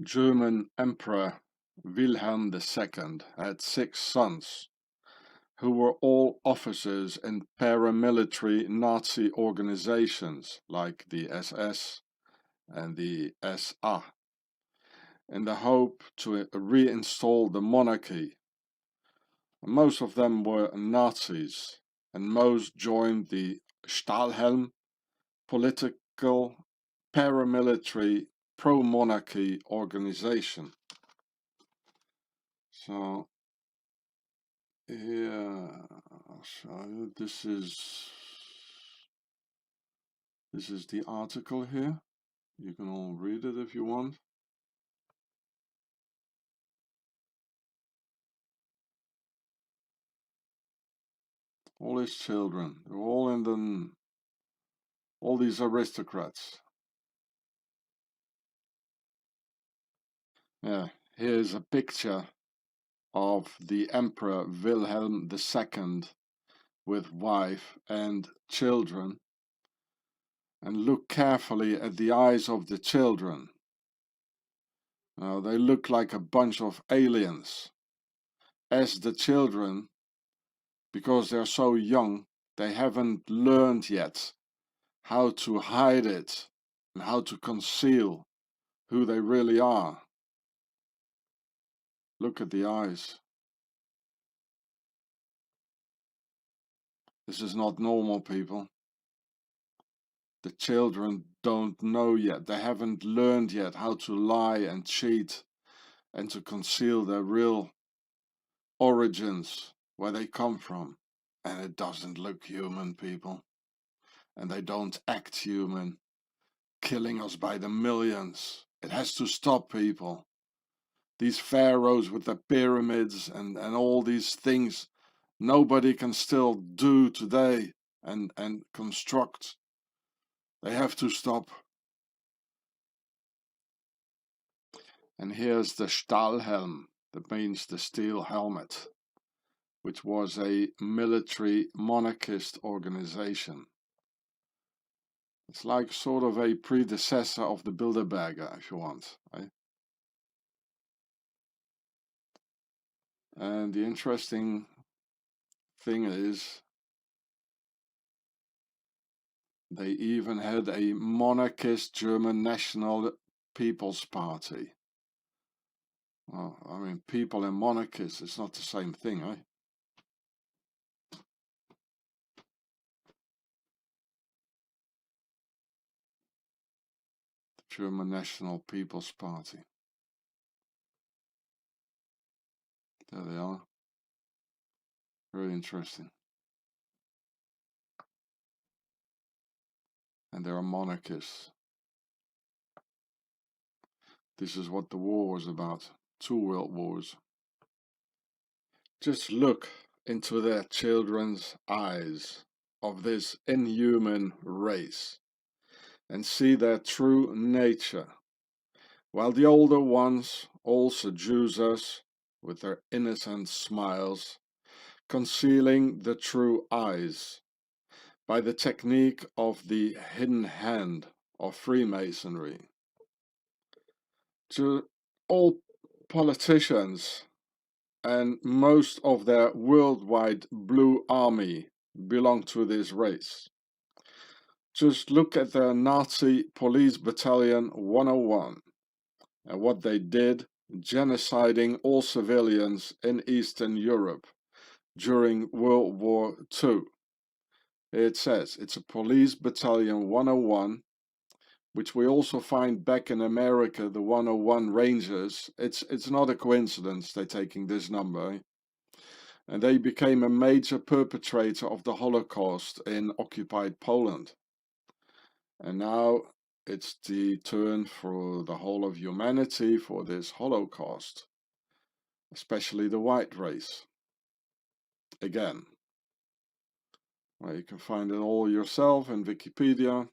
German Emperor Wilhelm II had 6 sons, who were all officers in paramilitary Nazi organizations like the SS and the SA, in the hope to reinstall the monarchy. Most of them were Nazis, and most joined the Stahlhelm political paramilitary pro-monarchy organization. So here I'll show you. This is the article here. You can all read it if you want. All his children, they're all in the, all these aristocrats. Yeah, here's a picture of the Emperor Wilhelm II with wife and children. And look carefully at the eyes of the children. Now, they look like a bunch of aliens. As the children, because they're so young, they haven't learned yet how to hide it and how to conceal who they really are. Look at the eyes. This is not normal, people. The children don't know yet. They haven't learned yet how to lie and cheat and to conceal their real origins, where they come from. And it doesn't look human, people. And they don't act human, killing us by the millions. It has to stop, people. These pharaohs with their pyramids and all these things nobody can still do today and construct. They have to stop. And here's the Stahlhelm, that means the steel helmet, which was a military monarchist organization. It's like sort of a predecessor of the Bilderberger, if you want. Right? And the interesting thing is, they even had a monarchist German National People's Party. Well, I mean, people and monarchists, it's not the same thing, eh? The German National People's Party. There they are. Very interesting. And they are monarchists. This is what the war was about. 2 world wars. Just look into their children's eyes of this inhuman race and see their true nature, while the older ones all seduce us with their innocent smiles, concealing the true eyes by the technique of the hidden hand of Freemasonry. To all politicians and most of their worldwide blue army belong to this race. Just look at their Nazi Police Battalion 101 and what they did, genociding all civilians in Eastern Europe during World War II. It says it's a Police Battalion 101, which we also find back in America, the 101 Rangers. It's not a coincidence they're taking this number. And they became a major perpetrator of the Holocaust in occupied Poland. And now it's the turn for the whole of humanity for this Holocaust, especially the white race. Again, well, you can find it all yourself in Wikipedia.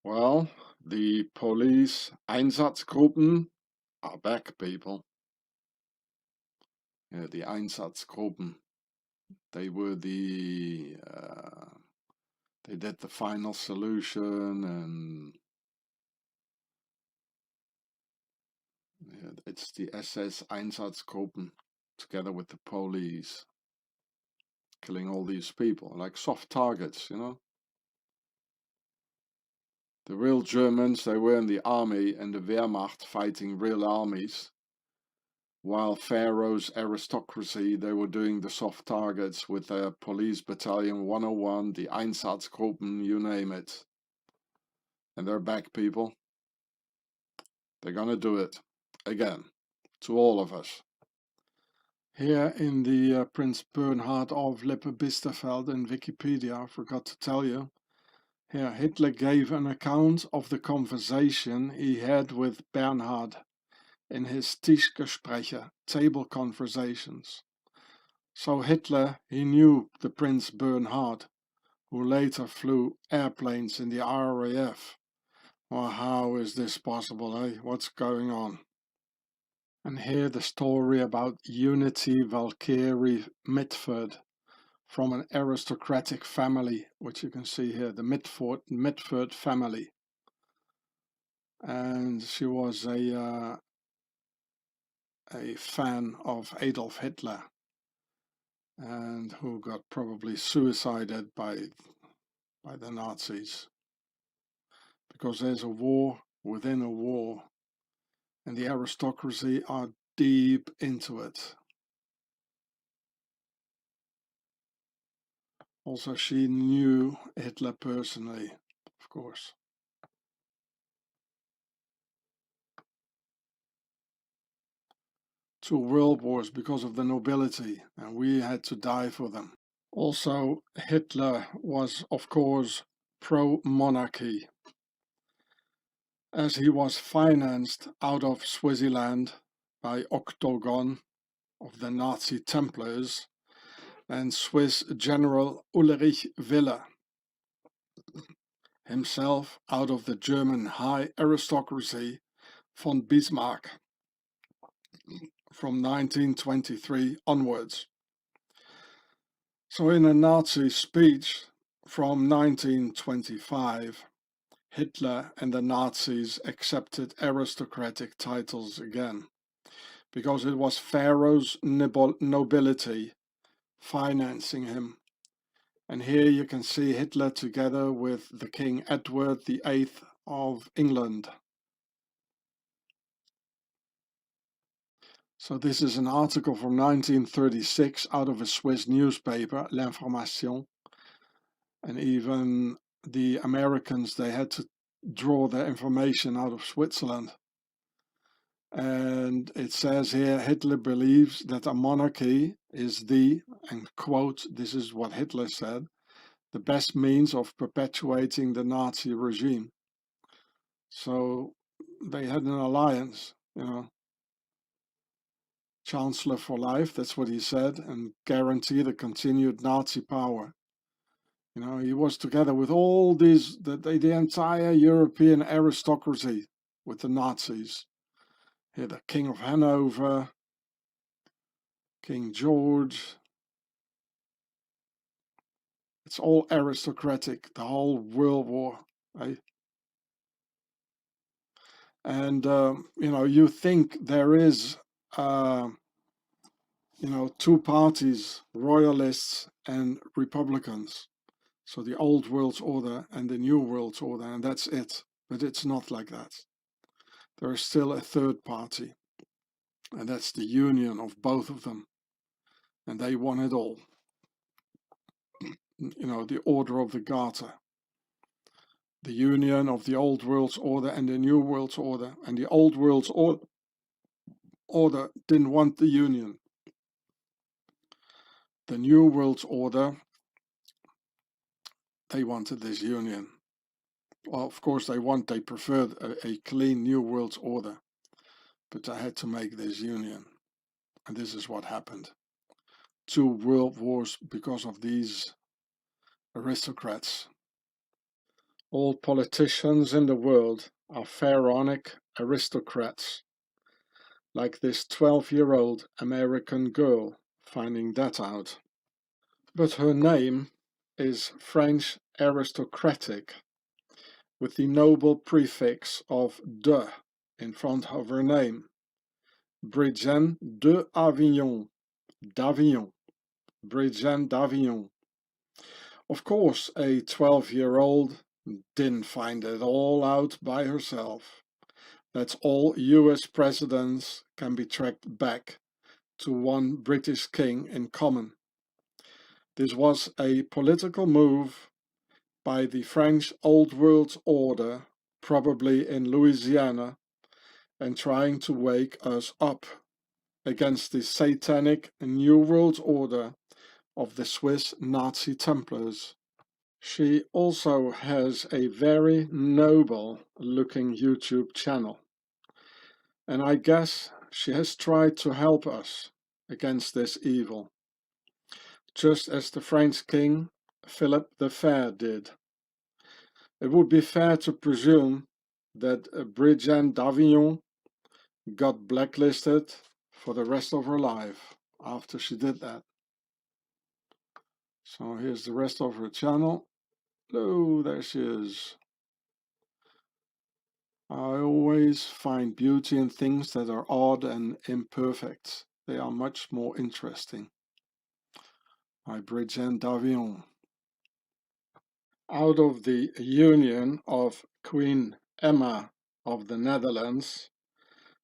Well, the police Einsatzgruppen are back, people. Yeah, the Einsatzgruppen. They were the they did the final solution, and It's the SS Einsatzgruppen together with the police, killing all these people, like soft targets, you know. The real Germans, they were in the army and the Wehrmacht fighting real armies, while Pharaoh's aristocracy, they were doing the soft targets with their police battalion 101, the Einsatzgruppen, you name it. And they're back, people. They're gonna do it again, to all of us. Here in the Prince Bernhard of Lippe-Biesterfeld in Wikipedia, I forgot to tell you. Here, Hitler gave an account of the conversation he had with Bernhard in his Tischgespräche, table conversations. So Hitler, he knew the Prince Bernhard, who later flew airplanes in the RAF. Well, how is this possible, eh? What's going on? And here the story about Unity Valkyrie Mitford, from an aristocratic family, which you can see here, the Mitford family. And she was a fan of Adolf Hitler, and who got probably suicided by the Nazis. Because there's a war within a war, and the aristocracy are deep into it. Also, she knew Hitler personally, of course. Two world wars because of the nobility, and we had to die for them. Also, Hitler was, of course, pro-monarchy, as he was financed out of Swaziland by Octagon of the Nazi Templars and Swiss General Ulrich Wille, himself out of the German high aristocracy von Bismarck from 1923 onwards. So in a Nazi speech from 1925, Hitler and the Nazis accepted aristocratic titles again, because it was Pharaoh's nobility financing him. And here you can see Hitler together with the King Edward VIII of England. So this is an article from 1936 out of a Swiss newspaper, L'Information. And even the Americans, they had to draw their information out of Switzerland. And it says here, Hitler believes that a monarchy is the, and quote, this is what Hitler said, the best means of perpetuating the Nazi regime. So they had an alliance, you know, Chancellor for life, that's what he said, and guarantee the continued Nazi power. You know, he was together with all these, the entire European aristocracy with the Nazis. Here, the King of Hanover, King George. It's all aristocratic, the whole World War, right? And, you know, you think there is, you know, two parties, royalists and republicans. So the old world order and the new world order, and that's it. But it's not like that. There is still a third party, and that's the union of both of them. And they want it all. You know, the order of the Garter. The union of the old world's order and the new world's order. And the old world's order didn't want the union. The new world's order, they wanted this union. Well, of course they preferred a clean new world's order, but they had to make this union. And this is what happened. Two world wars because of these aristocrats. All politicians in the world are pharaonic aristocrats, like this 12-year-old American girl finding that out. But her name is French aristocratic, with the noble prefix of de in front of her name. Bridgen de Avignon, d'Avignon, Bridgen d'Avignon. Of course, a 12-year-old didn't find it all out by herself. That's all US presidents can be tracked back to one British king in common. This was a political move by the French Old World Order, probably in Louisiana, and trying to wake us up against the satanic New World Order of the Swiss Nazi Templars. She also has a very noble looking YouTube channel, and I guess she has tried to help us against this evil, just as the French King Philip the Fair did. It would be fair to presume that Bridgen d'Avignon got blacklisted for the rest of her life after she did that. So here's the rest of her channel. Oh, there she is. I always find beauty in things that are odd and imperfect. They are much more interesting. By Bridgen d'Avignon. Out of the union of Queen Emma of the Netherlands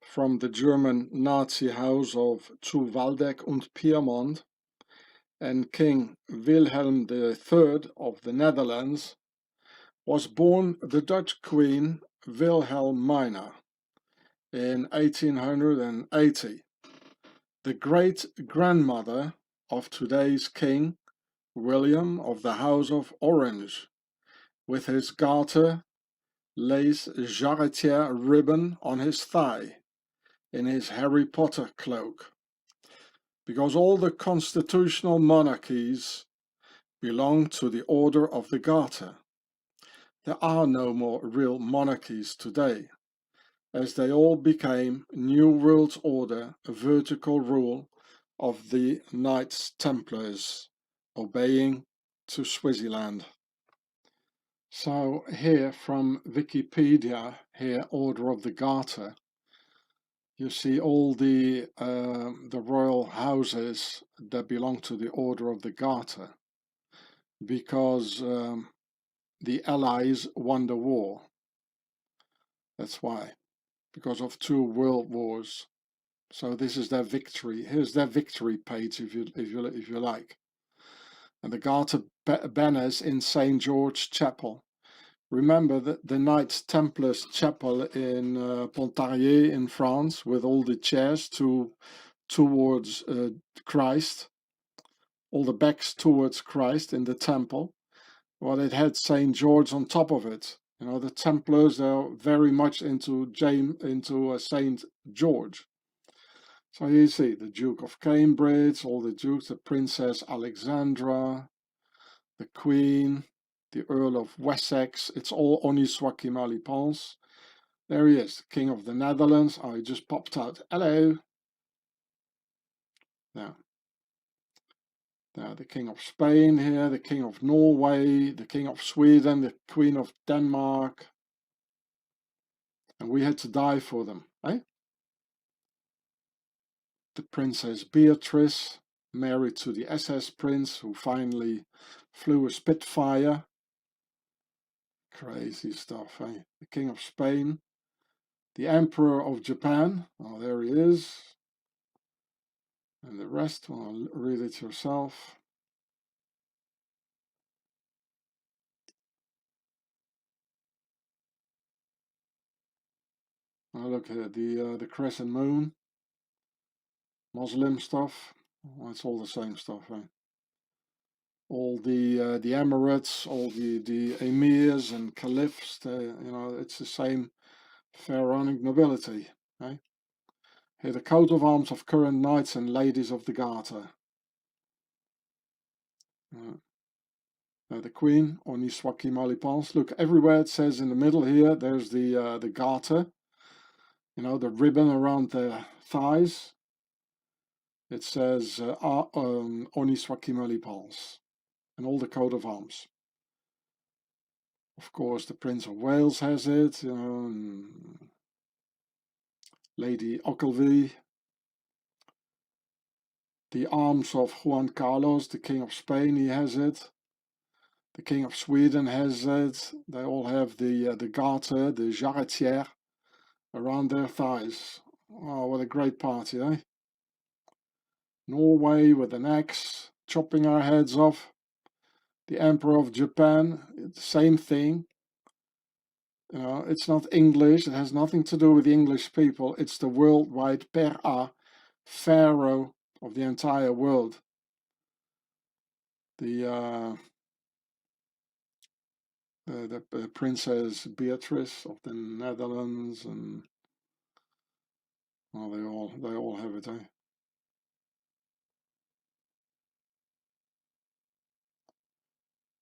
from the German Nazi house of zu Waldeck und Pyrmont and King Wilhelm III of the Netherlands was born the Dutch Queen Wilhelmina in 1880, the great-grandmother of today's King William of the House of Orange, with his garter lace jarretière ribbon on his thigh, in his Harry Potter cloak, because all the constitutional monarchies belong to the Order of the Garter. There are no more real monarchies today, as they all became New World Order vertical rule of the Knights Templars, obeying to Swaziland. So here from Wikipedia, here Order of the Garter, you see all the royal houses that belong to the Order of the Garter, because the Allies won the war. That's why, because of 2 world wars. So this is their victory. Here's their victory page, if you like. And the Garter banners in St. George Chapel. Remember that the Knights Templars Chapel in Pontarlier in France, with all the chairs towards Christ, all the backs towards Christ in the temple. Well, it had St. George on top of it. You know, the Templars are very much into St. George. So you see the Duke of Cambridge, all the dukes, the Princess Alexandra, the Queen, the Earl of Wessex. It's all Oniswaki Malipans. There he is, the King of the Netherlands. Oh, he just popped out. Hello. Now, the King of Spain here, the King of Norway, the King of Sweden, the Queen of Denmark. And we had to die for them, eh? The Princess Beatrice, married to the SS Prince, who finally flew a Spitfire. Crazy stuff, eh? The King of Spain, the Emperor of Japan. Oh, there he is. And the rest, well, read it yourself. Oh, look here, the crescent moon, Muslim stuff. Well, it's all the same stuff, eh? All the Emirates, all the emirs and caliphs. You know, it's the same pharaonic nobility, eh? Here, the coat of arms of current knights and ladies of the Garter. The Queen, Oniswaki Malipans. Look, everywhere it says in the middle here, there's the Garter. You know, the ribbon around the thighs. It says Oniswaki Malipans. And all the coat of arms. Of course, the Prince of Wales has it, you know, and Lady Ogilvy, the arms of Juan Carlos, the King of Spain, he has it. The King of Sweden has it. They all have the garter, the jarretière, around their thighs. Oh, what a great party, eh? Norway with an axe, chopping our heads off. The Emperor of Japan, the same thing. You know, it's not English, it has nothing to do with the English people. It's the worldwide Pera, pharaoh of the entire world. The Princess Beatrice of the Netherlands, and well, they all have it, eh?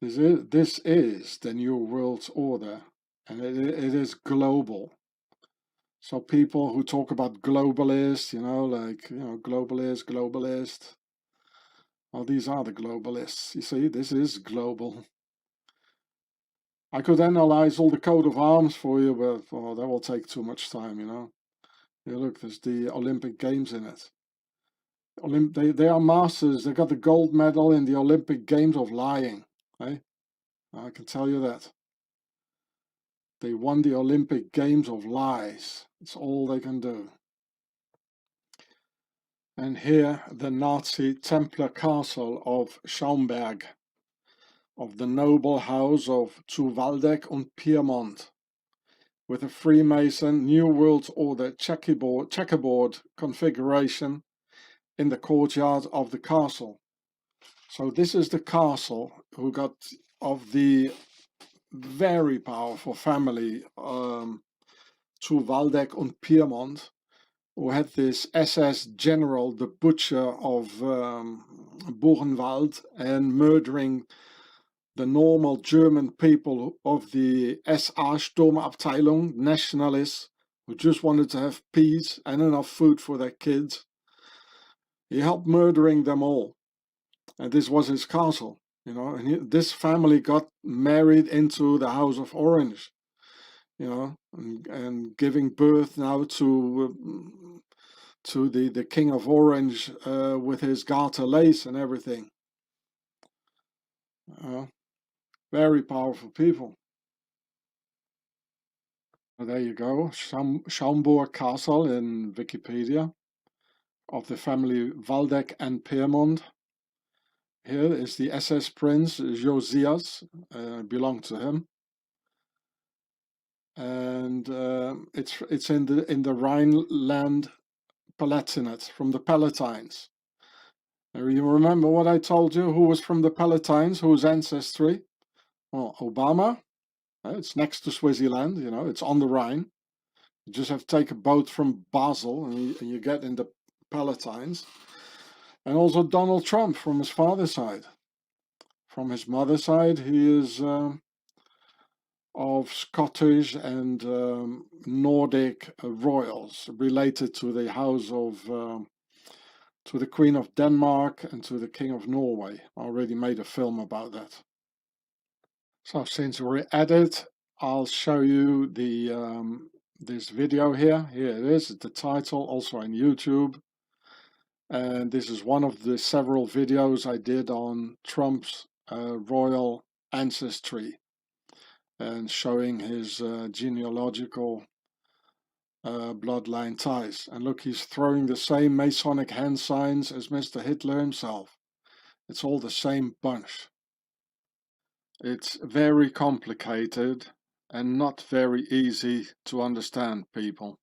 This is the new world order, and it is global. So people who talk about globalist, globalist. Well, these are the globalists. You see, this is global. I could analyze all the coat of arms for you, but oh, that will take too much time, you know. Here, look, there's the Olympic Games in it. They are masters. They got the gold medal in the Olympic Games of lying. Eh? I can tell you that. They won the Olympic Games of lies. It's all they can do. And here, the Nazi Templar castle of Schaumburg, of the noble house of zu Waldeck und Piemont, with a Freemason New World Order checkerboard configuration in the courtyard of the castle. So this is the castle who got of the very powerful family zu Waldeck und Piemont, who had this SS general, the butcher of Buchenwald, and murdering the normal German people of the SA Sturmabteilung, nationalists, who just wanted to have peace and enough food for their kids. He helped murdering them all. And this was his castle, you know, and this family got married into the House of Orange, you know, and giving birth now to the King of Orange with his garter lace and everything. Very powerful people. Well, there you go, Schaumburg Castle in Wikipedia, of the family Waldeck and Piemont. Here is the SS Prince Josias, belonged to him. And it's in the Rhineland Palatinate, from the Palatines. Now, you remember what I told you? Who was from the Palatines? Whose ancestry? Well, Obama. It's next to Swaziland. You know, it's on the Rhine. You just have to take a boat from Basel, and you get in the Palatines. And also Donald Trump from his father's side. From his mother's side, he is of Scottish and Nordic royals, related to the house of, to the Queen of Denmark and to the King of Norway. I already made a film about that. So since we're at it, I'll show you the this video here. Here it is, the title, also on YouTube. And this is one of the several videos I did on Trump's royal ancestry, and showing his genealogical bloodline ties. And look, he's throwing the same Masonic hand signs as Mr. Hitler himself. It's all the same bunch. It's very complicated and not very easy to understand, people,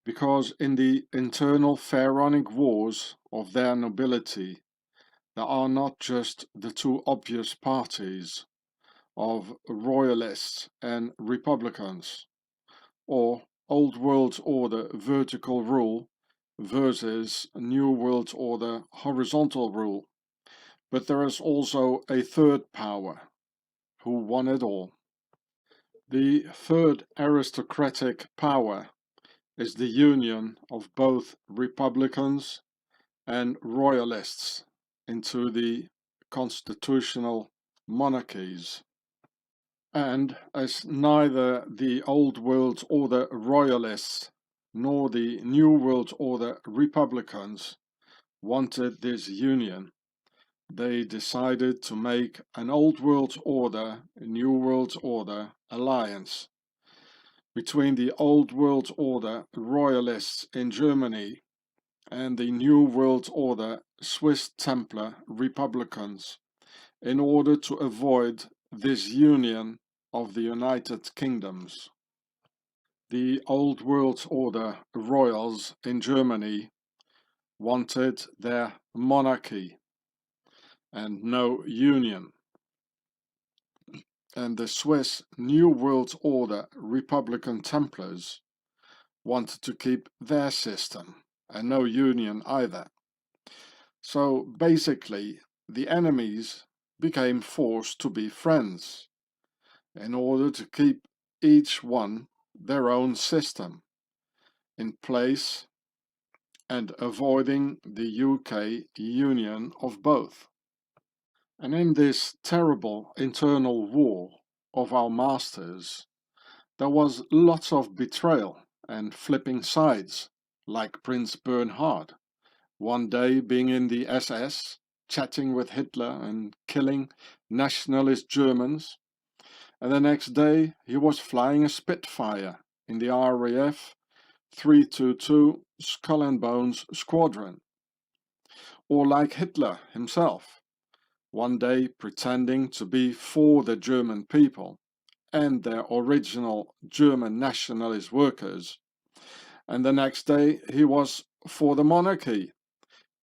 because in the internal pharaonic wars of their nobility, there are not just the two obvious parties of royalists and republicans, or old world order vertical rule versus new world order horizontal rule, but there is also a third power who won it all. The third aristocratic power is the union of both republicans and royalists into the constitutional monarchies. And as neither the Old World Order royalists nor the New World Order republicans wanted this union, they decided to make an old world order, a new world order alliance between the old world order royalists in Germany and the new world order Swiss Templar republicans in order to avoid this union of the United Kingdoms. The old world order royals in Germany wanted their monarchy and no union, and the Swiss New World Order Republican Templars wanted to keep their system and no union either. So basically, the enemies became forced to be friends in order to keep each one their own system in place and avoiding the UK union of both. And in this terrible internal war of our masters, there was lots of betrayal and flipping sides, like Prince Bernhard, one day being in the SS, chatting with Hitler and killing nationalist Germans, and the next day he was flying a Spitfire in the RAF 322 Skull and Bones Squadron. Or like Hitler himself, one day pretending to be for the German people and their original German nationalist workers, and the next day he was for the monarchy,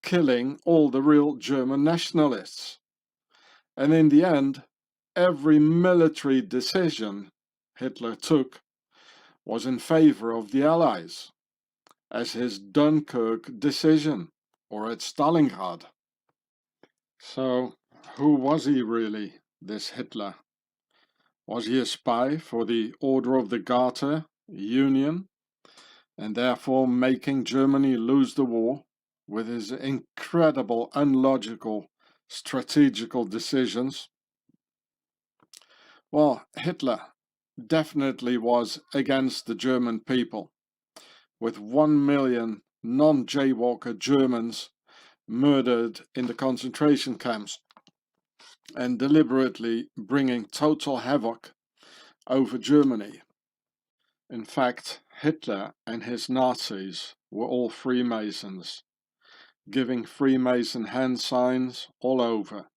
killing all the real German nationalists. And in the end, every military decision Hitler took was in favor of the Allies, as his Dunkirk decision or at Stalingrad. So, who was he really, this Hitler? Was he a spy for the Order of the Garter Union, and therefore making Germany lose the war with his incredible, unlogical, strategical decisions? Well, Hitler definitely was against the German people, with 1 million non-Jaywalker Germans murdered in the concentration camps and deliberately bringing total havoc over Germany. In fact, Hitler and his Nazis were all Freemasons, giving Freemason hand signs all over,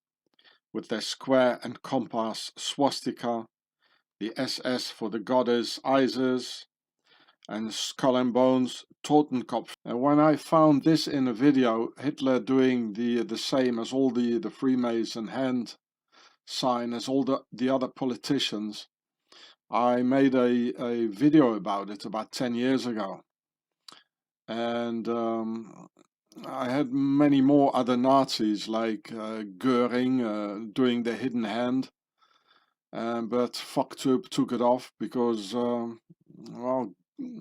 with their square and compass swastika, the SS for the goddess Isis, and Skull and Bones Totenkopf. And when I found this in a video, Hitler doing the same as all the Freemason hand sign as all the other politicians, I made a video about it about 10 years ago. And I had many more other Nazis like Goering doing the hidden hand, but FuckTube took it off because, well,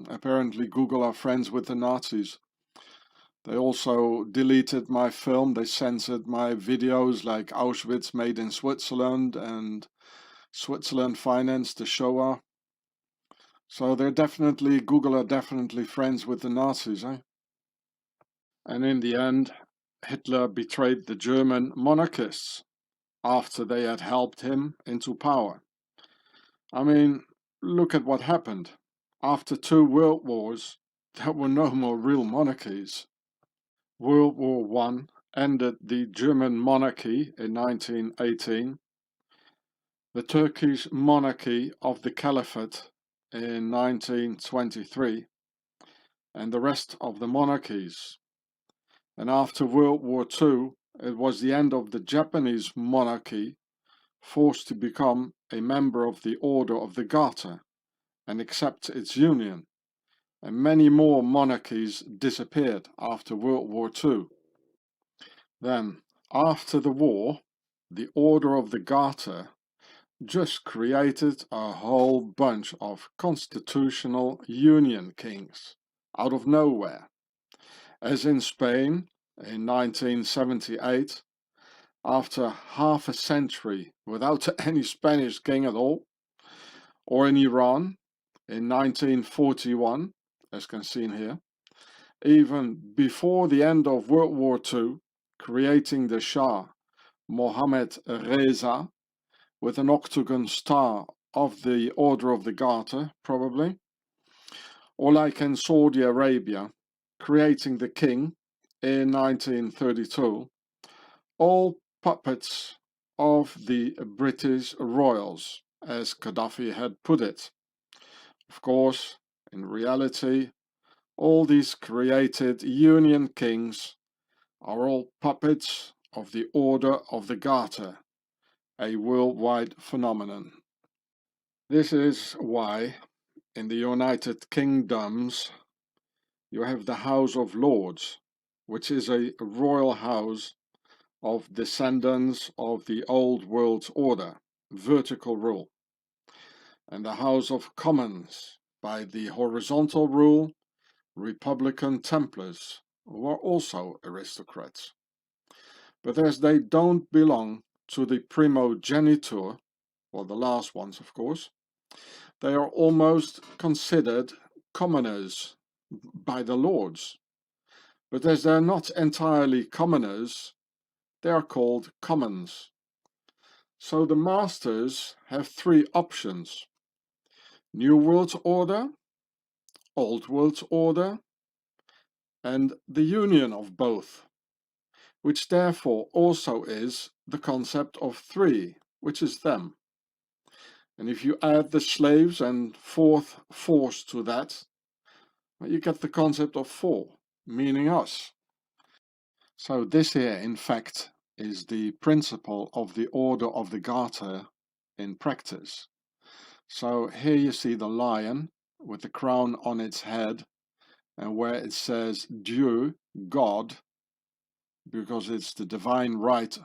apparently Google are friends with the Nazis. They also deleted my film, they censored my videos like Auschwitz made in Switzerland and Switzerland financed the Shoah. So Google are definitely friends with the Nazis, eh? And in the end, Hitler betrayed the German monarchists after they had helped him into power. I mean, look at what happened. After 2 world wars, there were no more real monarchies. World War I ended the German monarchy in 1918, the Turkish monarchy of the Caliphate in 1923, and the rest of the monarchies. And after World War II, it was the end of the Japanese monarchy, forced to become a member of the Order of the Garter and accept its union. And many more monarchies disappeared after World War II. Then, after the war, the Order of the Garter just created a whole bunch of constitutional union kings out of nowhere. As in Spain in 1978, after half a century without any Spanish king at all, or in Iran in 1941, as can seen here, even before the end of World War II, creating the Shah Mohammad Reza with an octagon star of the Order of the Garter, probably, or like in Saudi Arabia, creating the king in 1932, all puppets of the British royals, as Gaddafi had put it. Of course, in reality, all these created Union kings are all puppets of the Order of the Garter, a worldwide phenomenon. This is why in the United Kingdoms you have the House of Lords, which is a royal house of descendants of the old world order, vertical rule, and the House of Commons by the horizontal rule, Republican Templars, who are also aristocrats. But as they don't belong to the primogeniture, well, the last ones, of course, they are almost considered commoners by the lords. But as they're not entirely commoners, they are called commons. So the masters have three options: New World Order, Old World Order, and the union of both, which therefore also is the concept of three, which is them. And if you add the slaves and fourth force to that, you get the concept of four, meaning us. So this here, in fact, is the principle of the Order of the Garter in practice. So here you see the lion with the crown on its head, and where it says Dieu, God, because it's the divine right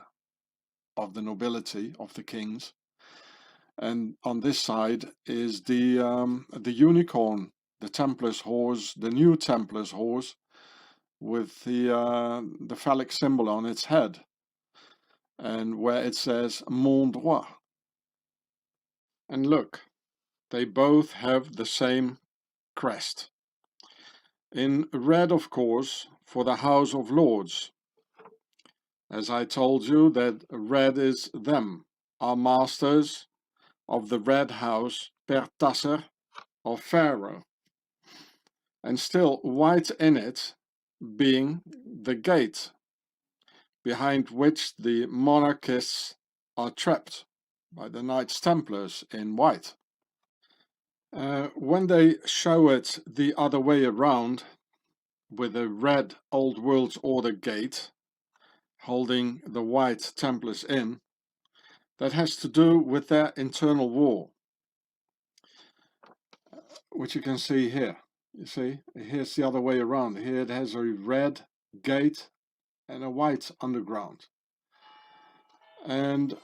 of the nobility, of the kings. And on this side is the unicorn, the Templars horse, the new Templars horse, with the phallic symbol on its head, and where it says Mon droit. And look, they both have the same crest. In red, of course, for the House of Lords. As I told you, that red is them, our masters of the red house, per tasser, of Pharaoh. And still white in it, being the gate, behind which the monarchists are trapped by the Knights Templars in white. When they show it the other way around, with a red Old World Order gate holding the white Templars in, that has to do with their internal war, which you can see here. You see, here's the other way around. Here it has a red gate and a white underground. And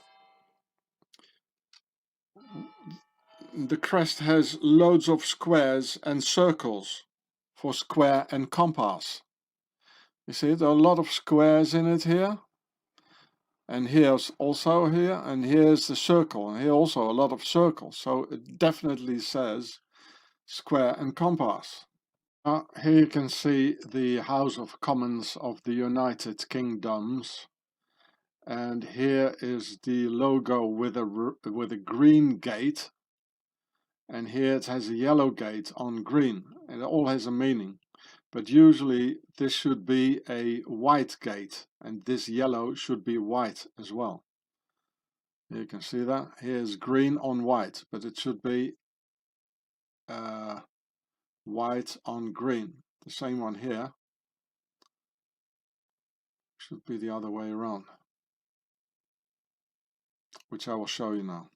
the crest has loads of squares and circles for square and compass. You see, there are a lot of squares in it here. And here's also here, and here's the circle, and here also a lot of circles. So it definitely says square and compass. Here you can see the House of Commons of the United Kingdoms. And here is the logo with a green gate. And here it has a yellow gate on green. And it all has a meaning. But usually this should be a white gate, and this yellow should be white as well. You can see that. Here's green on white, but it should be white on green. The same one here should be the other way around, which I will show you now.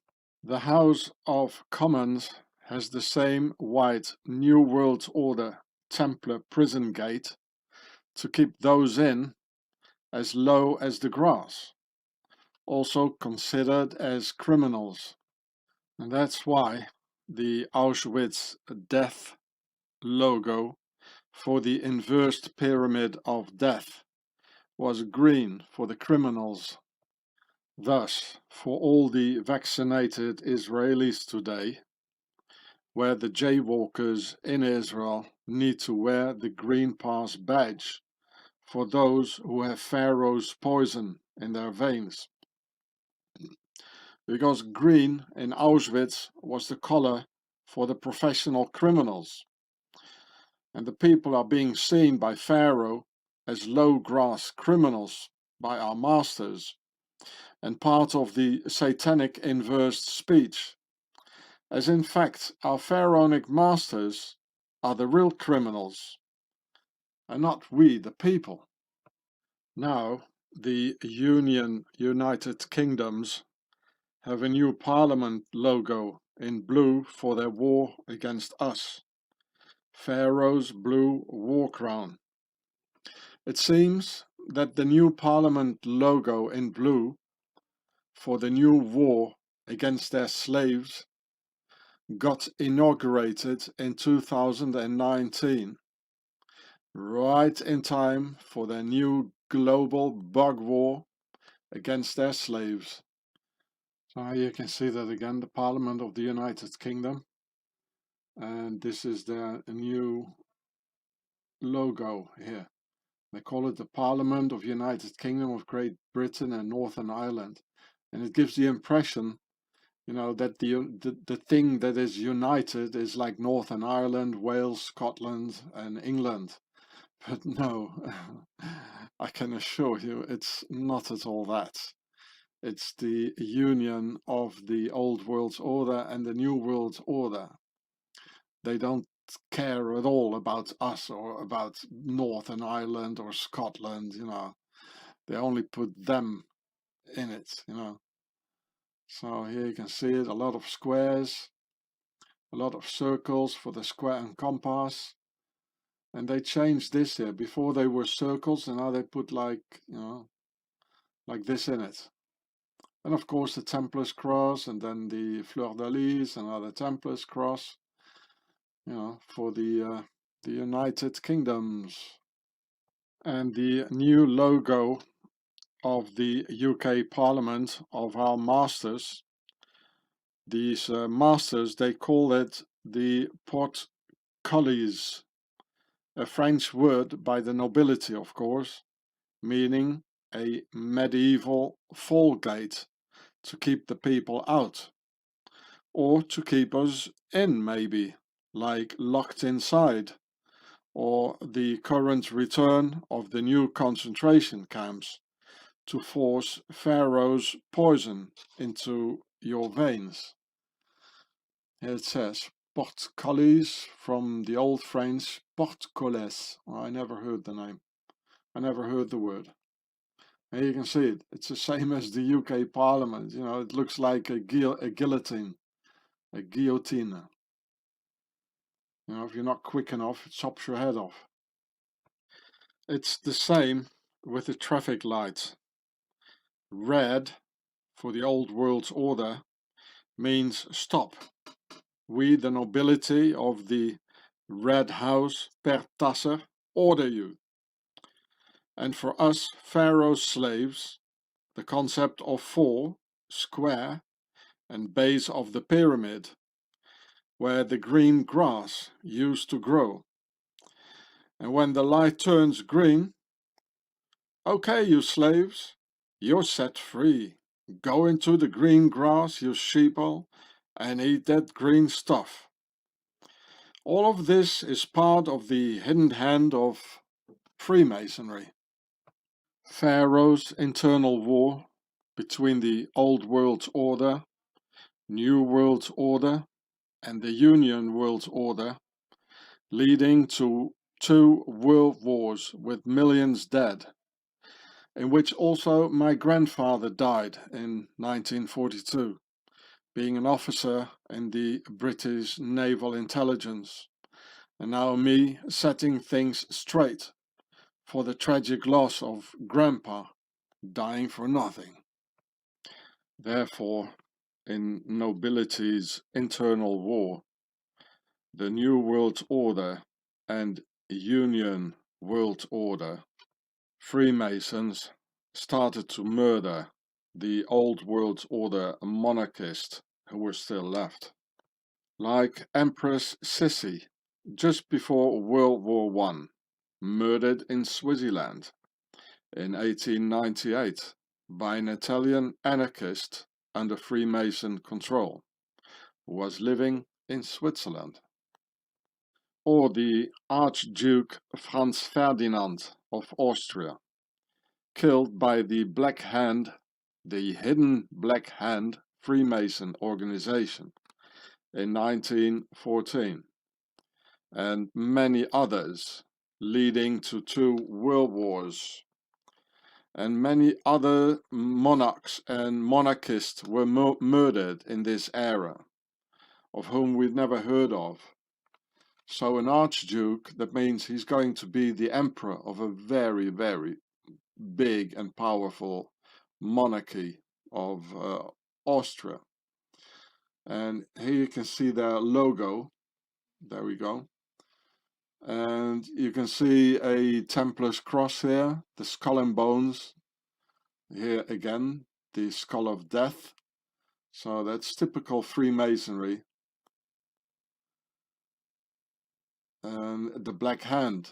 The House of Commons has the same white New World Order Templar prison gate to keep those in as low as the grass, also considered as criminals. And that's why the Auschwitz death logo for the inversed pyramid of death was green for the criminals. Thus, for all the vaccinated Israelis today, where the jaywalkers in Israel need to wear the green pass badge for those who have Pharaoh's poison in their veins. Because green in Auschwitz was the color for the professional criminals. And the people are being seen by Pharaoh as low-grass criminals by our masters, and part of the satanic inverse speech, as in fact our pharaonic masters are the real criminals, and not we the people. Now the United Kingdoms have a new parliament logo in blue for their war against us. Pharaoh's blue war crown. It seems that the new parliament logo in blue for the new war against their slaves got inaugurated in 2019, right in time for their new global bug war against their slaves. So here you can see that again, the Parliament of the United Kingdom, and this is their new logo here. They call it the Parliament of United Kingdom of Great Britain and Northern Ireland, and it gives the impression, you know, that the thing that is united is like Northern Ireland, Wales, Scotland and England. But no, I can assure you it's not at all that. It's the union of the old world order and the new world order. They don't care at all about us or about Northern Ireland or Scotland, you know. They only put them in it, you know. So here you can see it, a lot of squares, a lot of circles for the square and compass. And they changed this here. Before they were circles, and now they put like, you know, like this in it. And of course the Templars cross, and then the fleur de lis, another Templars cross, you know, for the United Kingdoms. And the new logo of the UK Parliament of our masters, these masters, they call it the portcullis, a French word by the nobility, of course, meaning a medieval fall gate to keep the people out, or to keep us in, maybe, like locked inside, or the current return of the new concentration camps to force Pharaoh's poison into your veins. Here it says portcullis, from the old French portcullis. I never heard the name. I never heard the word. And you can see it. It's the same as the UK Parliament. You know, it looks like a guillotine. A guillotine. You know, if you're not quick enough, it chops your head off. It's the same with the traffic lights. Red, for the old world's order, means stop. We, the nobility of the Red House per Tasser, order you. And for us, Pharaoh's slaves, the concept of four, square, and base of the pyramid, where the green grass used to grow. And when the light turns green, okay, you slaves, you're set free. Go into the green grass, you sheeple, and eat that green stuff. All of this is part of the hidden hand of Freemasonry. Pharaoh's internal war between the Old World Order, New World Order, and the Union World Order, leading to 2 world wars with millions dead, in which also my grandfather died in 1942, being an officer in the British Naval Intelligence, and now me setting things straight for the tragic loss of Grandpa dying for nothing. Therefore, in nobility's internal war, the New World Order and Union World Order, Freemasons started to murder the Old World Order monarchists who were still left, like Empress Sissi, just before World War I, murdered in Switzerland in 1898 by an Italian anarchist under Freemason control, who was living in Switzerland. Or the Archduke Franz Ferdinand of Austria, killed by the Black Hand, the hidden Black Hand Freemason organization in 1914, and many others, leading to 2 world wars. And many other monarchs and monarchists were murdered in this era, of whom we've never heard of. So an archduke, that means he's going to be the emperor of a very, very big and powerful monarchy of Austria. And here you can see their logo. There we go. And you can see a Templar's cross here, the skull and bones. Here again, the skull of death. So that's typical Freemasonry. And the Black Hand,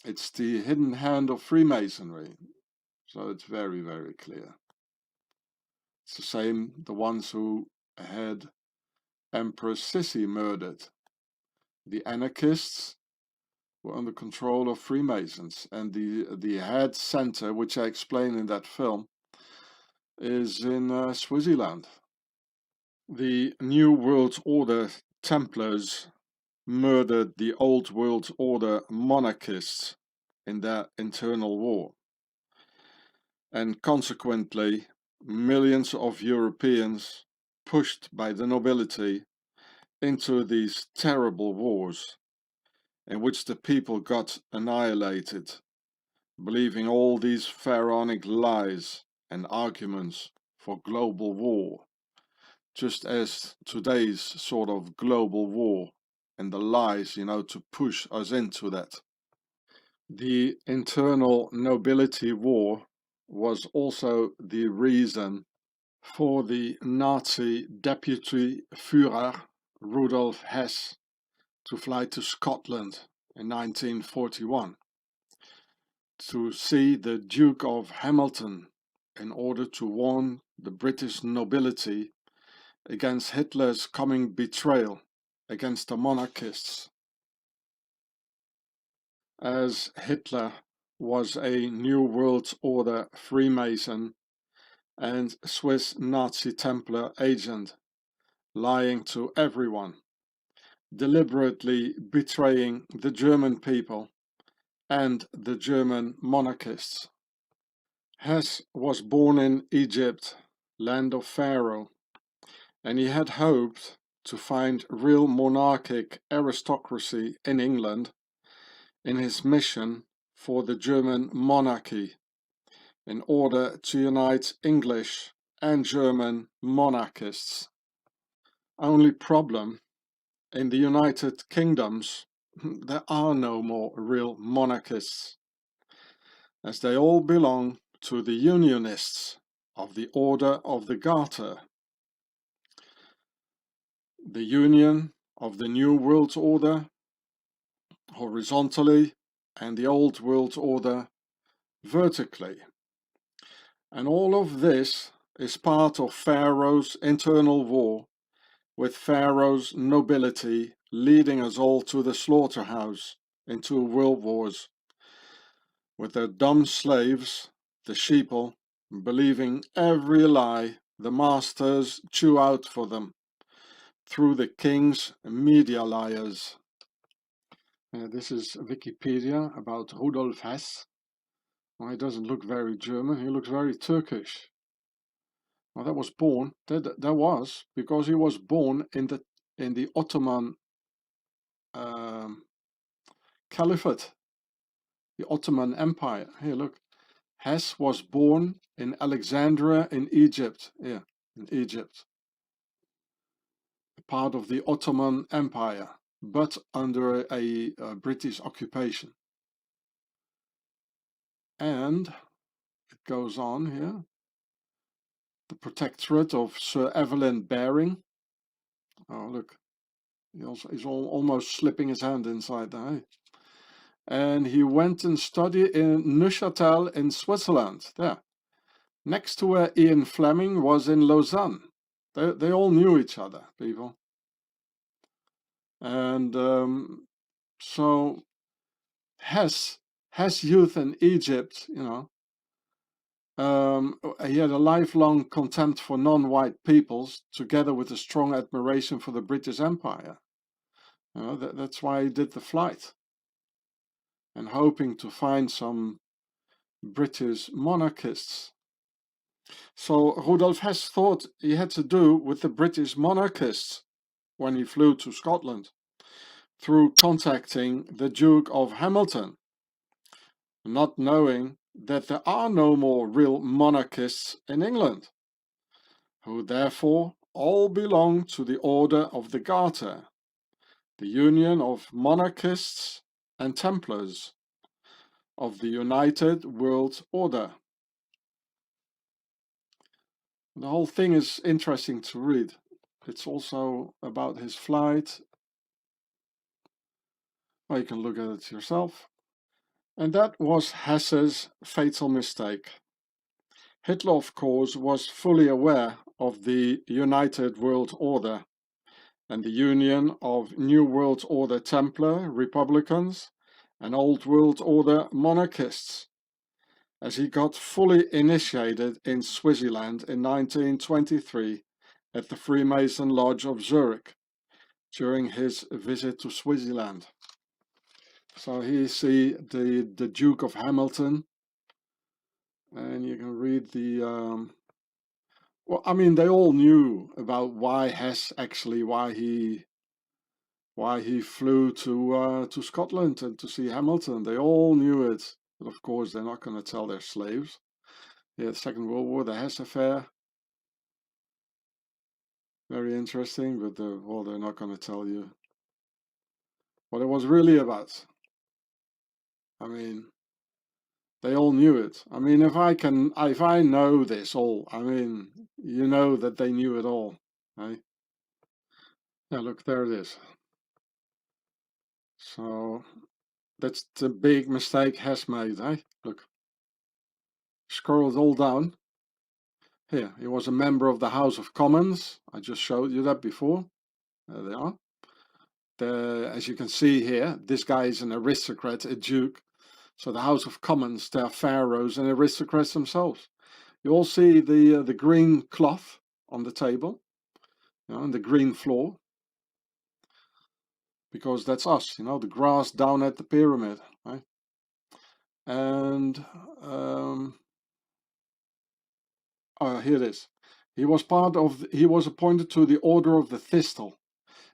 it's the hidden hand of Freemasonry. So it's very, very clear. It's the same, the ones who had Empress Sissi murdered. The anarchists were under control of Freemasons, and the head center, which I explain in that film, is in Switzerland. The New World Order Templars murdered the Old World Order monarchists in their internal war, and consequently millions of Europeans pushed by the nobility into these terrible wars in which the people got annihilated, believing all these pharaonic lies and arguments for global war, just as today's sort of global war and the lies, to push us into that. The internal nobility war was also the reason for the Nazi deputy Führer Rudolf Hess to fly to Scotland in 1941 to see the Duke of Hamilton in order to warn the British nobility against Hitler's coming betrayal against the monarchists. As Hitler was a New World Order Freemason and Swiss Nazi Templar agent, lying to everyone, deliberately betraying the German people and the German monarchists. Hess was born in Egypt, land of Pharaoh, and he had hoped to find real monarchic aristocracy in England in his mission for the German monarchy in order to unite English and German monarchists. Only problem, in the United Kingdoms there are no more real monarchists, as they all belong to the Unionists of the Order of the Garter, the Union of the New World Order horizontally and the Old World Order vertically. And all of this is part of Pharaoh's internal war with Pharaoh's nobility leading us all to the slaughterhouse in 2 world wars, with their dumb slaves, the sheeple, believing every lie the masters chew out for them through the king's media liars. This is Wikipedia about Rudolf Hess. Well, he doesn't look very German, he looks very Turkish. Well, that was born, that was, because he was born in the Ottoman Caliphate, the Ottoman Empire. Here, look. Hess was born in Alexandria in Egypt. Here, in Egypt. Part of the Ottoman Empire, but under a British occupation. And it goes on here. The Protectorate of Sir Evelyn Baring. Oh, look. He's almost slipping his hand inside there. Eh? And he went and studied in Neuchâtel in Switzerland. There, next to where Ian Fleming was in Lausanne. They all knew each other, people. And so Hess youth in Egypt, you know, he had a lifelong contempt for non-white peoples, together with a strong admiration for the British Empire. You know, that's why he did the flight, and hoping to find some British monarchists. So Rudolf Hess thought he had to do with the British monarchists when he flew to Scotland, through contacting the Duke of Hamilton, not knowing that there are no more real monarchists in England, who therefore all belong to the Order of the Garter, the union of monarchists and Templars of the United World Order. The whole thing is interesting to read. It's also about his flight. Well, you can look at it yourself. And that was Hesse's fatal mistake. Hitler, of course, was fully aware of the United World Order and the union of New World Order Templar Republicans and Old World Order monarchists, as he got fully initiated in Swaziland in 1923 at the Freemason Lodge of Zurich during his visit to Swaziland. So here you see the Duke of Hamilton, and you can read the well, I mean, they all knew about why Hess actually, why he flew to Scotland and to see Hamilton. They all knew it, but of course they're not going to tell their slaves. Yeah, the Second World War, the Hess affair, very interesting, but well, they're not going to tell you what it was really about. I mean, they all knew it. I mean, if I know this all, I mean, you know that they knew it all, right? Yeah, look, there it is. So that's the big mistake Hess made, eh? Look, scroll it all down. Here, he was a member of the House of Commons. I just showed you that before. There they are. As you can see here, this guy is an aristocrat, a duke. So the House of Commons, they are pharaohs and aristocrats themselves. You all see the green cloth on the table, you know, and the green floor, because that's us, you know, the grass down at the pyramid, right? And here it is. He was appointed to the Order of the Thistle,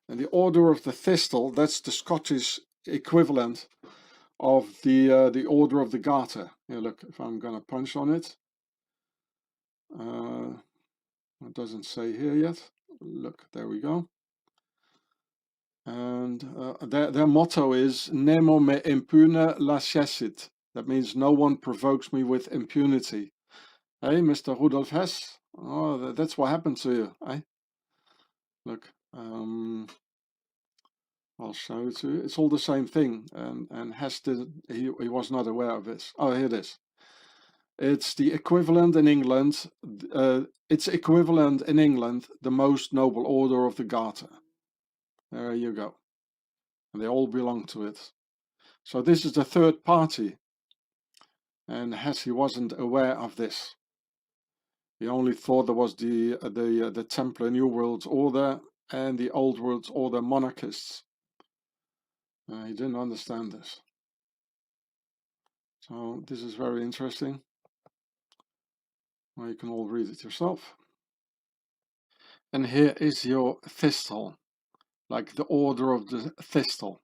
and the Order of the Thistle, that's the Scottish equivalent of the Order of the Garter. Here, look, if I'm gonna punch on it, it doesn't say here yet. Look, there we go. And their motto is "Nemo me impune lacessit." That means no one provokes me with impunity. Hey, Mr. Rudolf Hess. Oh, that's what happened to you, eh? Look, I'll show it to you. It's all the same thing, and Hess he was not aware of this. Oh, here it is. It's the equivalent in England. It's equivalent in England, the most noble order of the Garter. There you go. And they all belong to it. So this is the third party, and Hess, he wasn't aware of this. He only thought there was the Templar New World Order and the Old World Order monarchists. He didn't understand this. So this is very interesting. Well, you can all read it yourself. And here is your thistle, like the Order of the Thistle,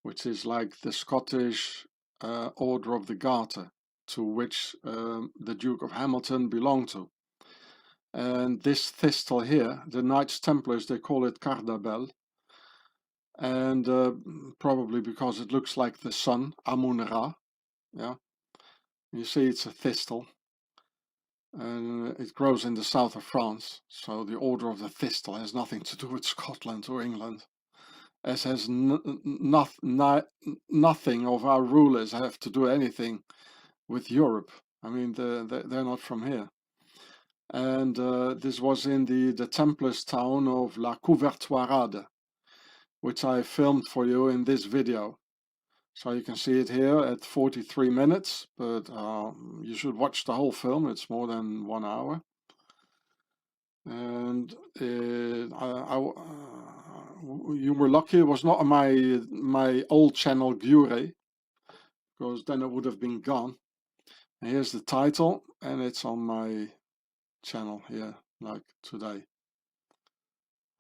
which is like the Scottish Order of the Garter, to which the Duke of Hamilton belonged to. And this thistle here, the Knights Templars, they call it Cardabel. And probably because it looks like the sun, Amun-Ra. Yeah, you see it's a thistle. And it grows in the south of France. So the Order of the Thistle has nothing to do with Scotland or England. as has nothing of our rulers have to do anything with Europe. I mean, they're not from here. And this was in the Templars town of La Couvertoirade, which I filmed for you in this video. So you can see it here at 43 minutes, but you should watch the whole film. It's more than 1 hour. And you were lucky it was not on my old channel Gure, because then it would have been gone. And here's the title, and it's on my channel here, like today.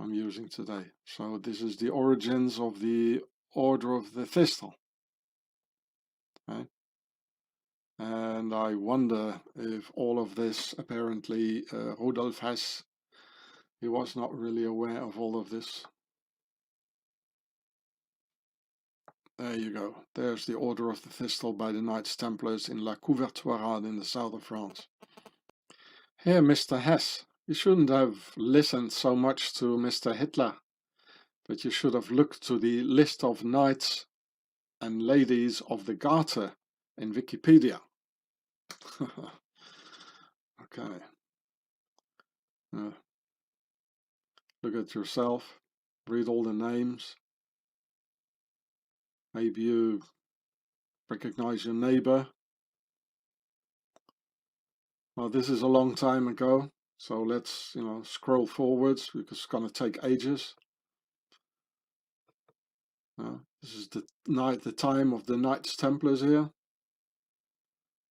I'm using today. So this is the origins of the Order of the Thistle. Right? And I wonder if all of this, apparently Rudolf Hess, he was not really aware of all of this. There you go. There's the Order of the Thistle by the Knights Templars in La Couvertoirade in the south of France. Here, Mr. Hess, you shouldn't have listened so much to Mr. Hitler, but you should have looked to the list of knights and ladies of the Garter in Wikipedia. Okay. Look at yourself, read all the names. Maybe you recognize your neighbor. Well, this is a long time ago, so let's, scroll forwards because it's going to take ages. This is the time of the Knights Templars here,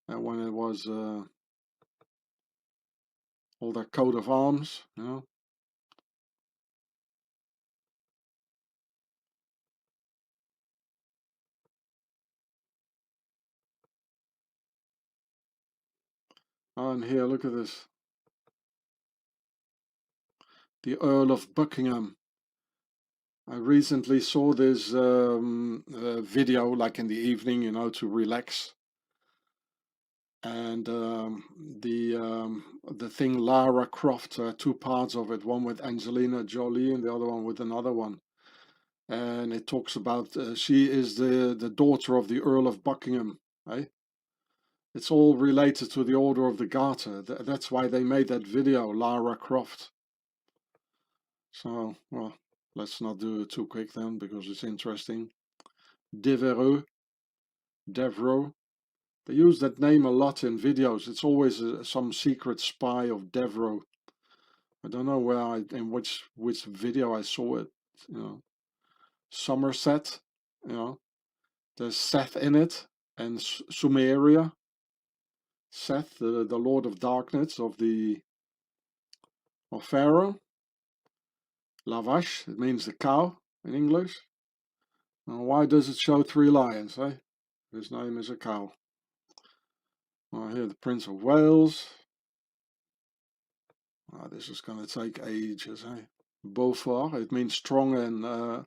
and when it was all their coat of arms, And here, look at this. The Earl of Buckingham. I recently saw this video, like in the evening, to relax. And the thing Lara Croft, two parts of it, one with Angelina Jolie and the other one with another one. And it talks about she is the daughter of the Earl of Buckingham. Eh? It's all related to the Order of the Garter. That's why they made that video, Lara Croft. So, well, let's not do it too quick then, because it's interesting. Devereux. They use that name a lot in videos. It's always some secret spy of Devereux. I don't know in which video I saw it. Somerset. There's Seth in it, and Sumeria. Seth, the Lord of Darkness of Pharaoh. Lavash, it means the cow in English. Now, why does it show 3 lions? Eh? His name is a cow. Here the Prince of Wales. This is going to take ages. Eh? Beaufort, it means strong and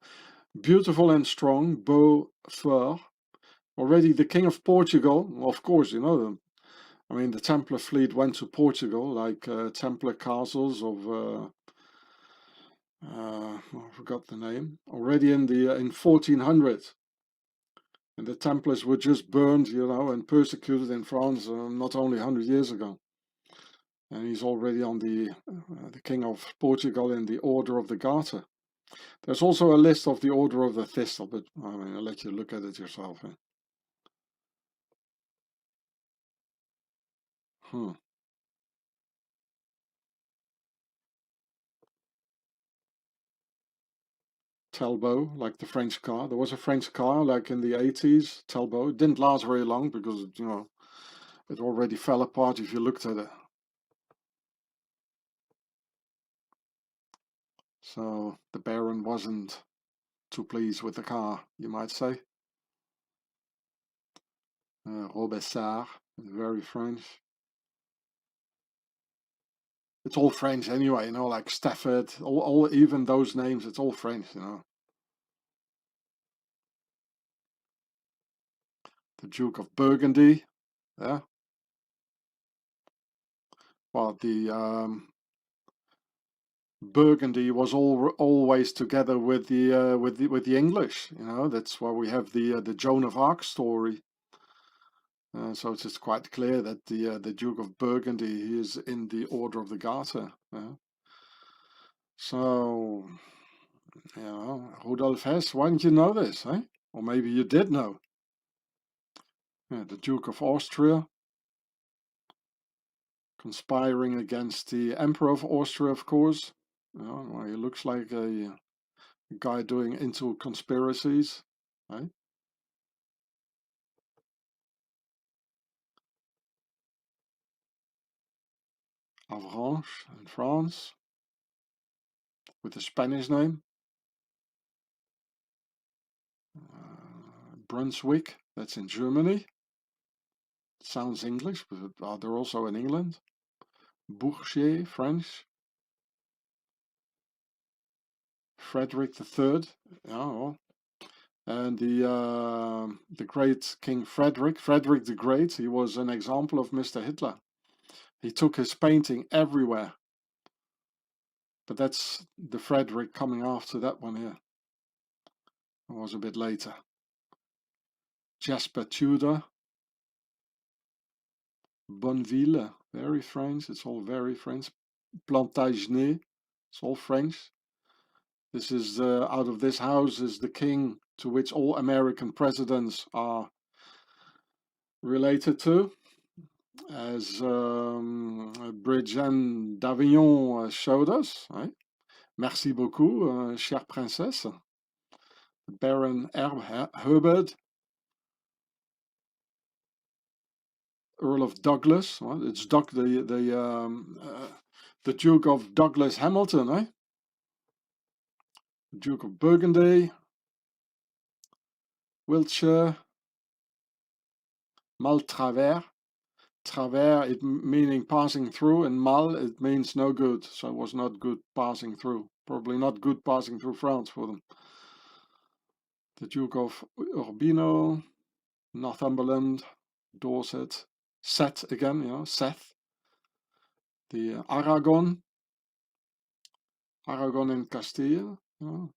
beautiful and strong. Beaufort. Already the King of Portugal, of course, you know them. I mean, the Templar fleet went to Portugal, like Templar castles of I forgot the name. Already in 1400, and the Templars were just burned, and persecuted in France not only 100 years ago. And he's already on the King of Portugal in the Order of the Garter. There's also a list of the Order of the Thistle, but I mean, I'll let you look at it yourself. Talbot, like the French car. There was a French car, like in the 80s, Talbot. It didn't last very long because, it already fell apart if you looked at it. So the Baron wasn't too pleased with the car, you might say. Robessard, very French. It's all French anyway, like Stafford, all even those names, it's all French, The Duke of Burgundy, yeah. Well, Burgundy was always together with the English. You know, that's why we have the Joan of Arc story. So it's just quite clear that the Duke of Burgundy is in the Order of the Garter. So, you know, Rudolf Hess, why didn't you know this, eh? Or maybe you did know. Yeah, the Duke of Austria, conspiring against the Emperor of Austria, of course. You know, well, he looks like a guy doing into conspiracies, right? Avranches in France, with a Spanish name. Brunswick, that's in Germany. Sounds English, but they're also in England. Bourchier, French. Frederick III. Oh, and the great King Frederick, Frederick the Great, he was an example of Mr. Hitler. He took his painting everywhere. But that's the Frederick coming after that one here. It was a bit later. Jasper Tudor. Bonneville, very French. It's all very French. Plantagenet, it's all French. This is out of this house is the king to which all American presidents are related to, as Brigitte d'Avignon showed us. Right? Merci beaucoup, chère princesse. Baron Herbert, Earl of Douglas. Well, it's the Duke of Douglas Hamilton, eh? Duke of Burgundy, Wiltshire, Maltravers. Travers, it meaning passing through, and mal, it means no good. So it was not good passing through. Probably not good passing through France for them. The Duke of Urbino, Northumberland, Dorset, Seth again, you know, Seth. The Aragon and Castile, you know,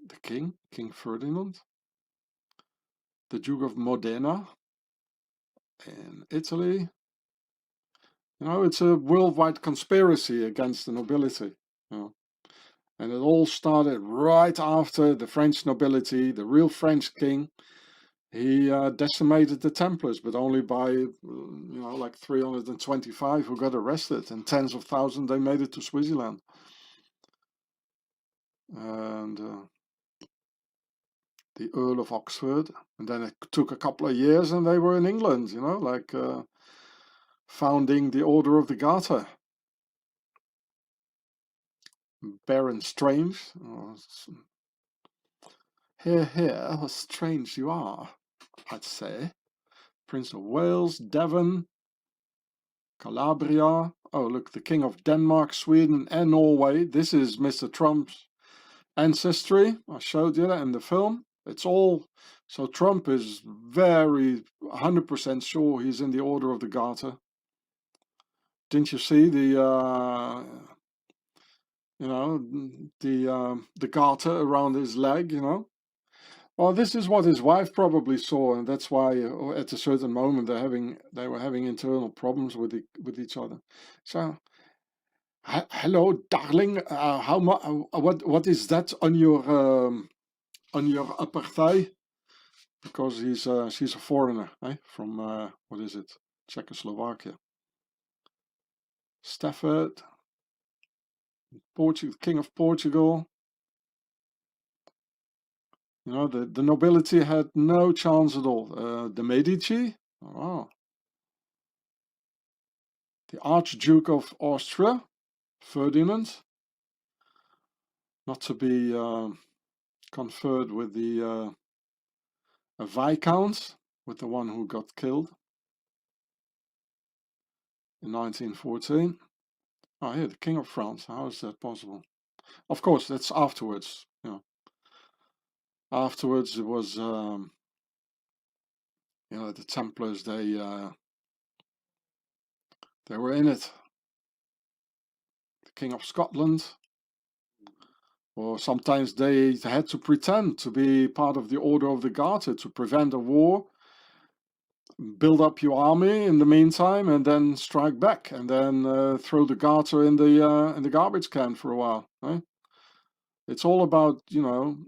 the king, King Ferdinand. The Duke of Modena in Italy. You know, it's a worldwide conspiracy against the nobility. You know. And it all started right after the French nobility, the real French king. He decimated the Templars, but only by, you know, like 325 who got arrested, and tens of thousands they made it to Switzerland. And the Earl of Oxford, and then it took a couple of years, and they were in England. You know, like founding the Order of the Garter. Baron Strange. Oh, hear, hear, how strange you are, I'd say. Prince of Wales, Devon, Calabria. Oh, look, the King of Denmark, Sweden, and Norway. This is Mr. Trump's ancestry. I showed you that in the film. It's all. So Trump is very 100% sure he's in the Order of the Garter. Didn't you see the, you know, the garter around his leg, you know? Well, this is what his wife probably saw, and that's why at a certain moment they were having internal problems with each other. So, hello, darling. What is that on your upper thigh? Because she's a foreigner, eh? From what is it? Czechoslovakia. Stafford, King of Portugal. You know, the nobility had no chance at all. The Medici, oh, the Archduke of Austria, Ferdinand, not to be conferred with the Viscount, with the one who got killed in 1914. Oh, here, the King of France. How is that possible? Of course, that's afterwards. You know, afterwards it was, you know, the Templars. They were in it. The King of Scotland. Or sometimes they had to pretend to be part of the Order of the Garter to prevent a war, build up your army in the meantime, and then strike back, and then throw the Garter in the garbage can for a while. Right? It's all about, you know,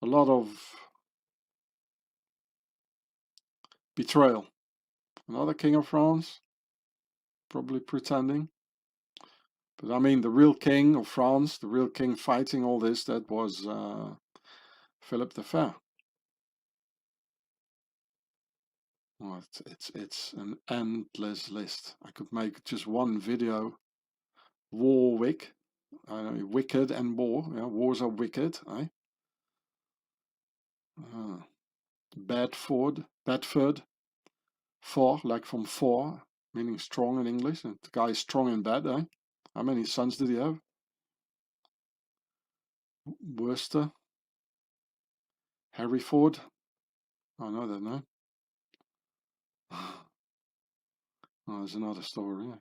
a lot of betrayal. Another king of France, probably pretending. But I mean, the real king of France, the real king fighting all this, that was Philip the Fair. Well, it's an endless list. I could make just one video. Warwick, wicked and war. Yeah, wars are wicked. Eh? Bedford, for like from for, meaning strong in English. And the guy is strong in bed. Eh? How many sons did he have? Worcester, Hereford. I know that name. Oh, there's another story. Yeah.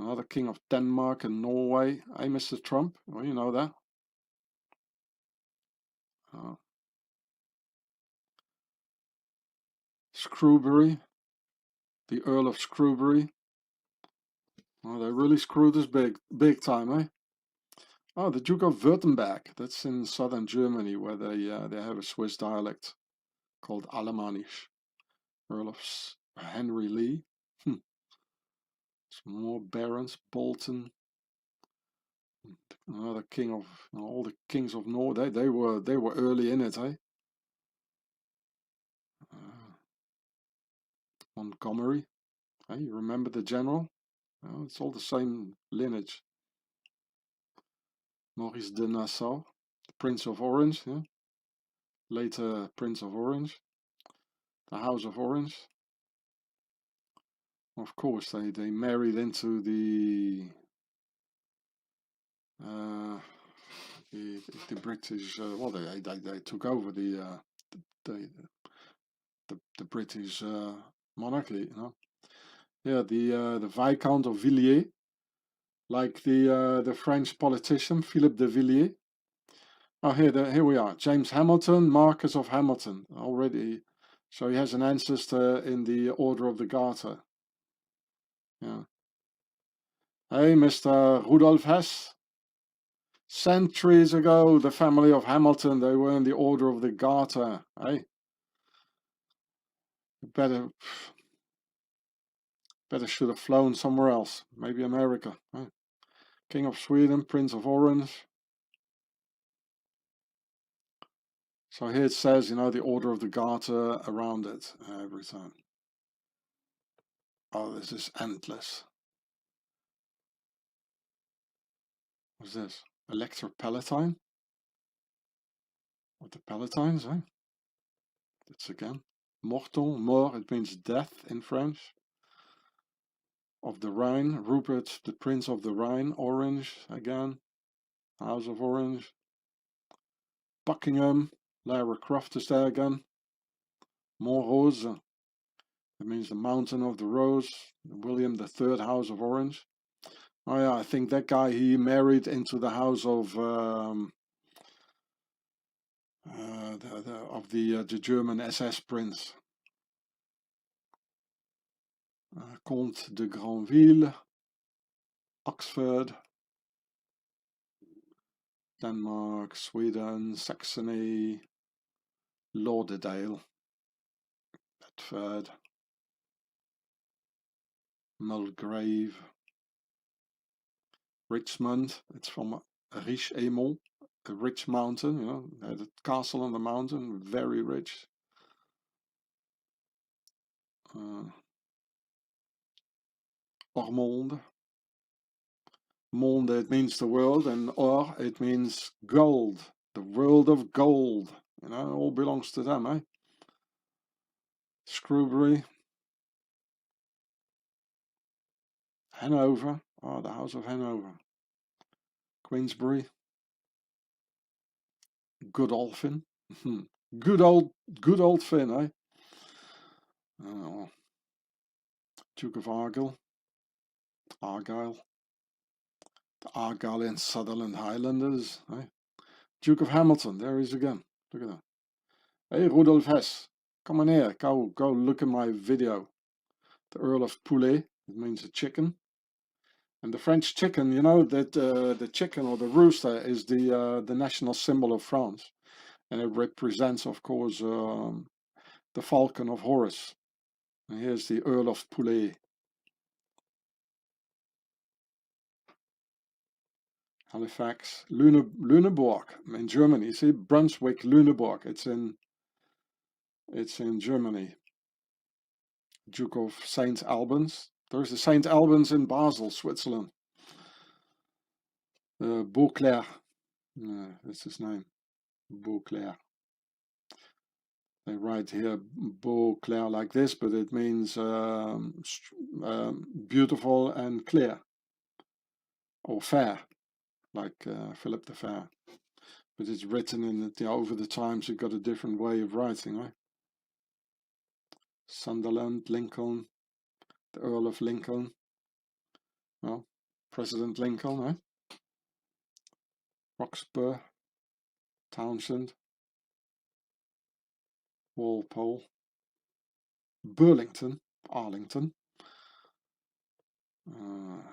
Another king of Denmark and Norway. Hey, Mr. Trump. Well, you know that. Screwbury, the Earl of Screwbury. Oh, they really screwed us big time, eh? Oh, the Duke of Württemberg. That's in southern Germany, where they have a Swiss dialect called Alemannisch. Earl of Henry Lee. Some more barons. Bolton. Another king of all the kings of Norway. They were early in it, eh? Montgomery. Hey, you remember the general? Oh, it's all the same lineage. Maurice de Nassau, the Prince of Orange, yeah? Later Prince of Orange, the House of Orange. Of course, they married into the British. Well, they took over the British monarchy, you know. Yeah, the Viscount of Villiers, like the French politician Philippe de Villiers. Oh, here we are. James Hamilton, Marquess of Hamilton, already. So he has an ancestor in the Order of the Garter. Yeah. Hey, Mr. Rudolf Hess. Centuries ago, the family of Hamilton, they were in the Order of the Garter. Hey, better should have flown somewhere else. Maybe America. Hey. King of Sweden, Prince of Orange. So here it says, you know, the Order of the Garter around it every time. Oh, this is endless. What's this? Elector Palatine? What the Palatines, eh? That's again. Morton, mort, it means death in French. Of the Rhine, Rupert, the Prince of the Rhine, Orange, again. House of Orange. Buckingham, Lara Croft is there again. Montrose, it means the Mountain of the Rose. William III, House of Orange. Oh yeah, I think that guy, he married into the house of the German SS prince. Comte de Granville, Oxford, Denmark, Sweden, Saxony, Lauderdale, Bedford, Mulgrave, Richmond. It's from Riche Emont, a rich mountain, you know, the castle on the mountain, very rich. Ormonde. Monde, it means the world, and or, it means gold. The world of gold. You know, all belongs to them, eh? Screwbury. Hanover. Oh, the House of Hanover. Queensbury. Godolphin. good old Finn, eh? Oh. Duke of Argyll. The Argyll and Sutherland Highlanders. Eh? Duke of Hamilton, there he is again. Look at that. Hey, Rudolf Hess, come on here. Go look at my video. The Earl of Poulet, it means a chicken. And the French chicken, you know that the chicken or the rooster is the national symbol of France. And it represents, of course, the falcon of Horus. And here's the Earl of Poulet. Halifax, Lüneburg in Germany. You see, Brunswick, Lüneburg. It's in Germany. Duke of St. Albans. There's the St. Albans in Basel, Switzerland. Beauclerc. That's his name. Beauclerc. They write here Beauclerc like this, but it means beautiful and clear. Or fair, like Philip the Fair. But it's written in it, over the times it got a different way of writing, right? Sunderland, Lincoln, the Earl of Lincoln. Well, President Lincoln, right? Roxburgh, Townshend, Walpole, Burlington, Arlington,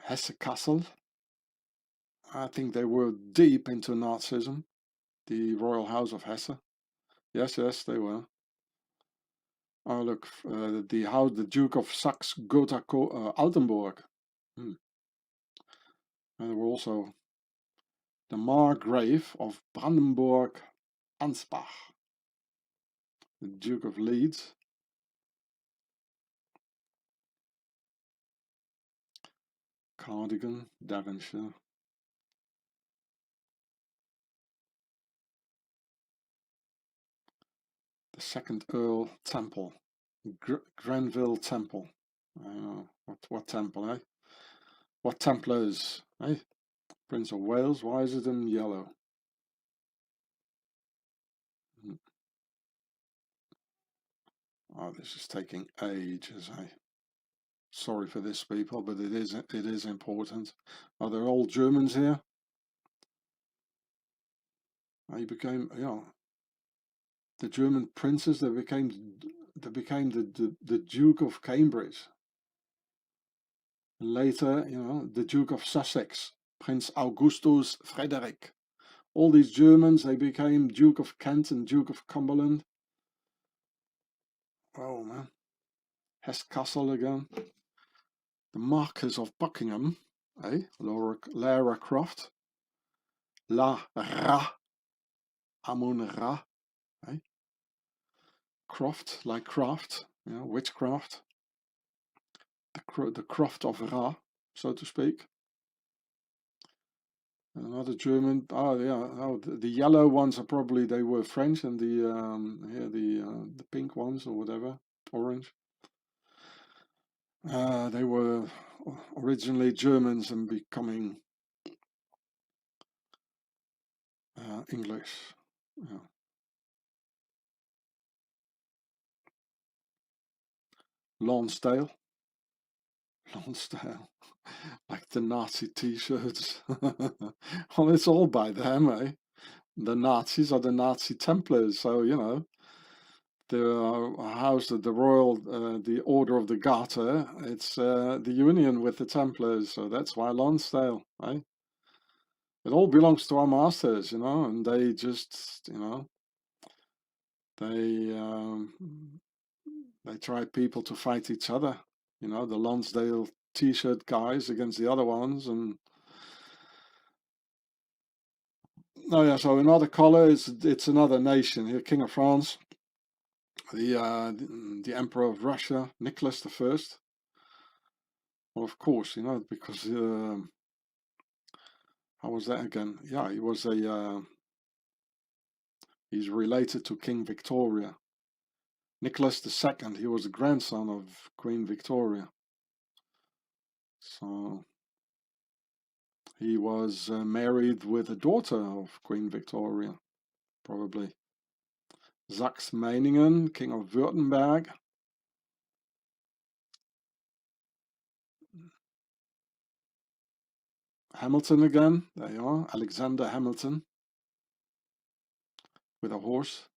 Hesse Castle. I think they were deep into Nazism, the Royal House of Hesse. Yes, they were. Oh, look, the Duke of Saxe-Gotha-Altenburg. And there were also the Margrave of Brandenburg-Ansbach, the Duke of Leeds, Cardigan, Devonshire, the second Earl Temple, Grenville Temple. What temple, eh? What Templars, eh? Prince of Wales, why is it in yellow? Oh, this is taking ages, eh? Sorry for this, people, but it is important. Are there all Germans here? He became, the German princes. They became the Duke of Cambridge. Later, the Duke of Sussex, Prince Augustus Frederick. All these Germans, they became Duke of Kent and Duke of Cumberland. Oh man, Hesse Castle again. The Marquess of Buckingham, Lara Croft. La Ra, Amun Ra, Croft, like craft, witchcraft. The Croft of Ra, so to speak. Another German. The yellow ones are probably, they were French, and the pink ones or whatever, orange. They were originally Germans and becoming English. Lonsdale, like the Nazi T-shirts. Well, it's all by them, eh? The Nazis are the Nazi Templars, so the house of the royal, the Order of the Garter. It's the union with the Templars, so that's why Lonsdale, eh? It all belongs to our masters, and they just, they try people to fight each other, the Lonsdale T-shirt guys against the other ones, and so another color it's another nation here. King of France, the Emperor of Russia, Nicholas I. Well, of course, because how was that again? Yeah, he was he's related to King Victoria. Nicholas II, he was the grandson of Queen Victoria. So he was married with a daughter of Queen Victoria, probably. Saxe-Meiningen, King of Württemberg. Hamilton again. There you are, Alexander Hamilton with a horse.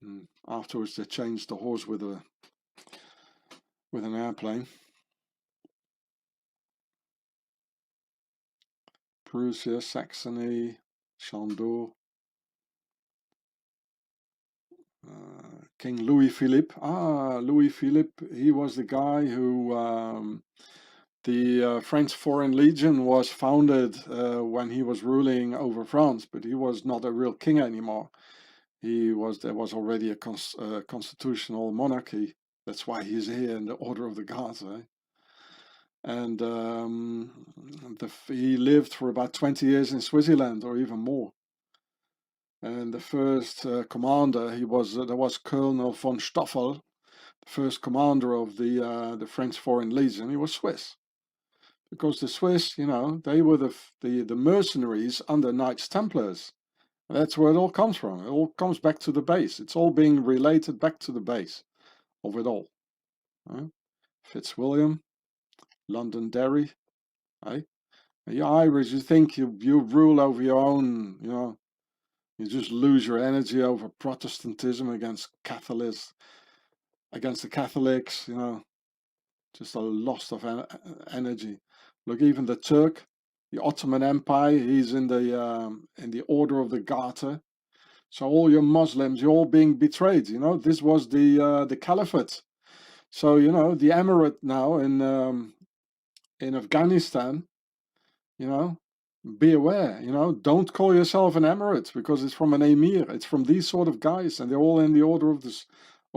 And afterwards, they changed the horse with an airplane. Prussia, Saxony, Chandon. King Louis Philippe. Louis Philippe, he was the guy who the French Foreign Legion was founded when he was ruling over France, but he was not a real king anymore. There was already a constitutional monarchy. That's why he's here in the Order of the Guards. And he lived for about 20 years in Switzerland, or even more. And the first commander, there was Colonel von Stoffel, the first commander of the French Foreign Legion. He was Swiss, because the Swiss, they were the mercenaries under Knights Templars. That's where it all comes from. It all comes back to the base. It's all being related back to the base of it all. Fitzwilliam, Londonderry. You Irish, you think you rule over your own, you just lose your energy over Protestantism against Catholics, against the Catholics, just a loss of energy. Look, even the Turk, the Ottoman Empire, he's in the Order of the Garter. So all your Muslims, you're all being betrayed. This was the Caliphate. So the Emirate now in Afghanistan, be aware. Don't call yourself an Emirate, because it's from an Emir. It's from these sort of guys, and they're all in the Order of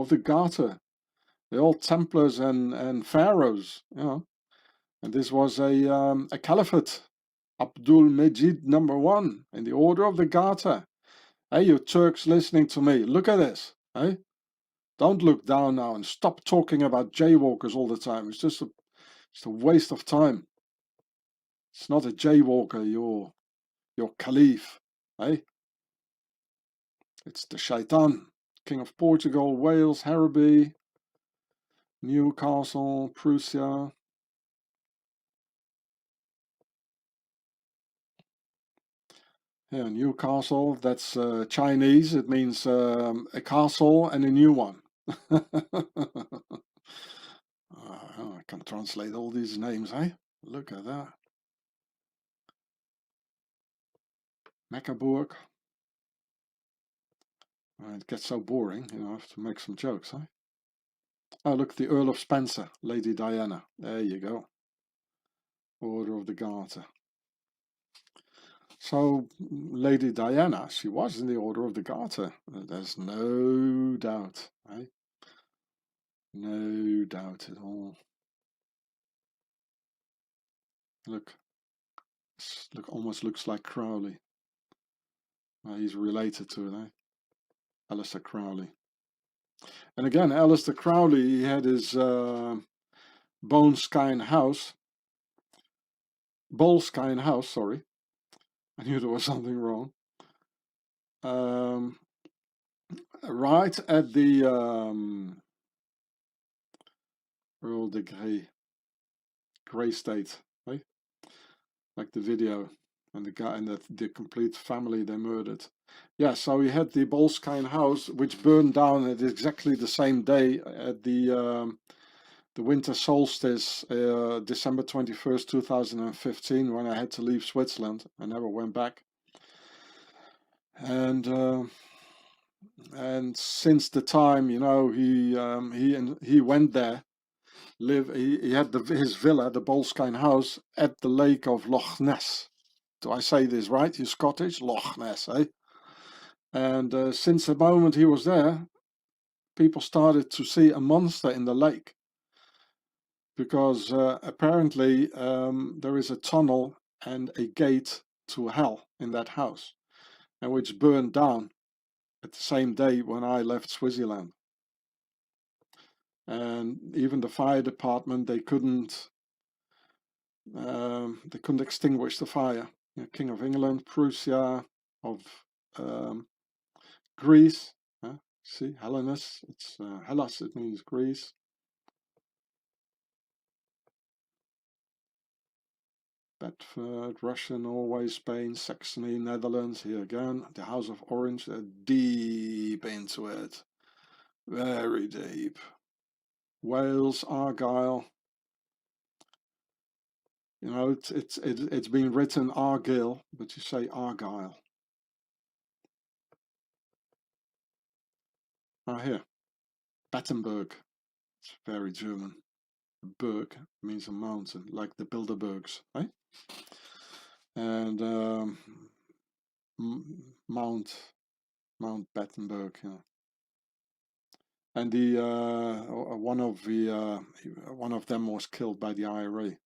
the Garter. They're all Templars and Pharaohs. And this was a Caliphate. Abdul Majid #1 in the Order of the Garter. Hey, you Turks listening to me, look at this. Hey, don't look down now and stop talking about jaywalkers all the time. It's just a waste of time. It's not a jaywalker, your caliph. Hey, it's the Shaitan, King of Portugal, Wales, Harrowby, Newcastle, Prussia. Yeah, Newcastle, that's Chinese. It means a castle and a new one. I can translate all these names, eh? Look at that. Meccaburg. It gets so boring, I have to make some jokes, eh? Oh, look, the Earl of Spencer, Lady Diana. There you go. Order of the Garter. So, Lady Diana, she was in the Order of the Garter. There's no doubt, eh? No doubt at all. Look, almost looks like Crowley. He's related to it, eh? Aleister Crowley. And again, Aleister Crowley, he had his Boleskine house, sorry. I knew there was something wrong. Right at the Earl de Grey State, right? Like the video, and the guy and the complete family they murdered. Yeah, so he had the Boleskine house, which burned down at exactly the same day at the winter solstice, December 21st, 2015, when I had to leave Switzerland. I never went back. And since the time, he went there, he had his villa, the Boleskine house, at the lake of Loch Ness. Do I say this right? You Scottish? Loch Ness, eh? And since the moment he was there, people started to see a monster in the lake, because apparently there is a tunnel and a gate to hell in that house, and which burned down at the same day when I left Switzerland. And even the fire department, they couldn't extinguish the fire. King of England, Prussia, of Greece. See, Hellenes, it's Hellas, it means Greece. Bedford, Russia, Norway, Spain, Saxony, Netherlands. Here again, the House of Orange. Deep into it, very deep. Wales, Argyll. You know, it's been written Argyll, but you say Argyll. Ah, here, Battenberg. It's very German. Berg means a mountain, like the Bilderbergs, right? And Mount Battenberg, yeah. And the one of them was killed by the IRA.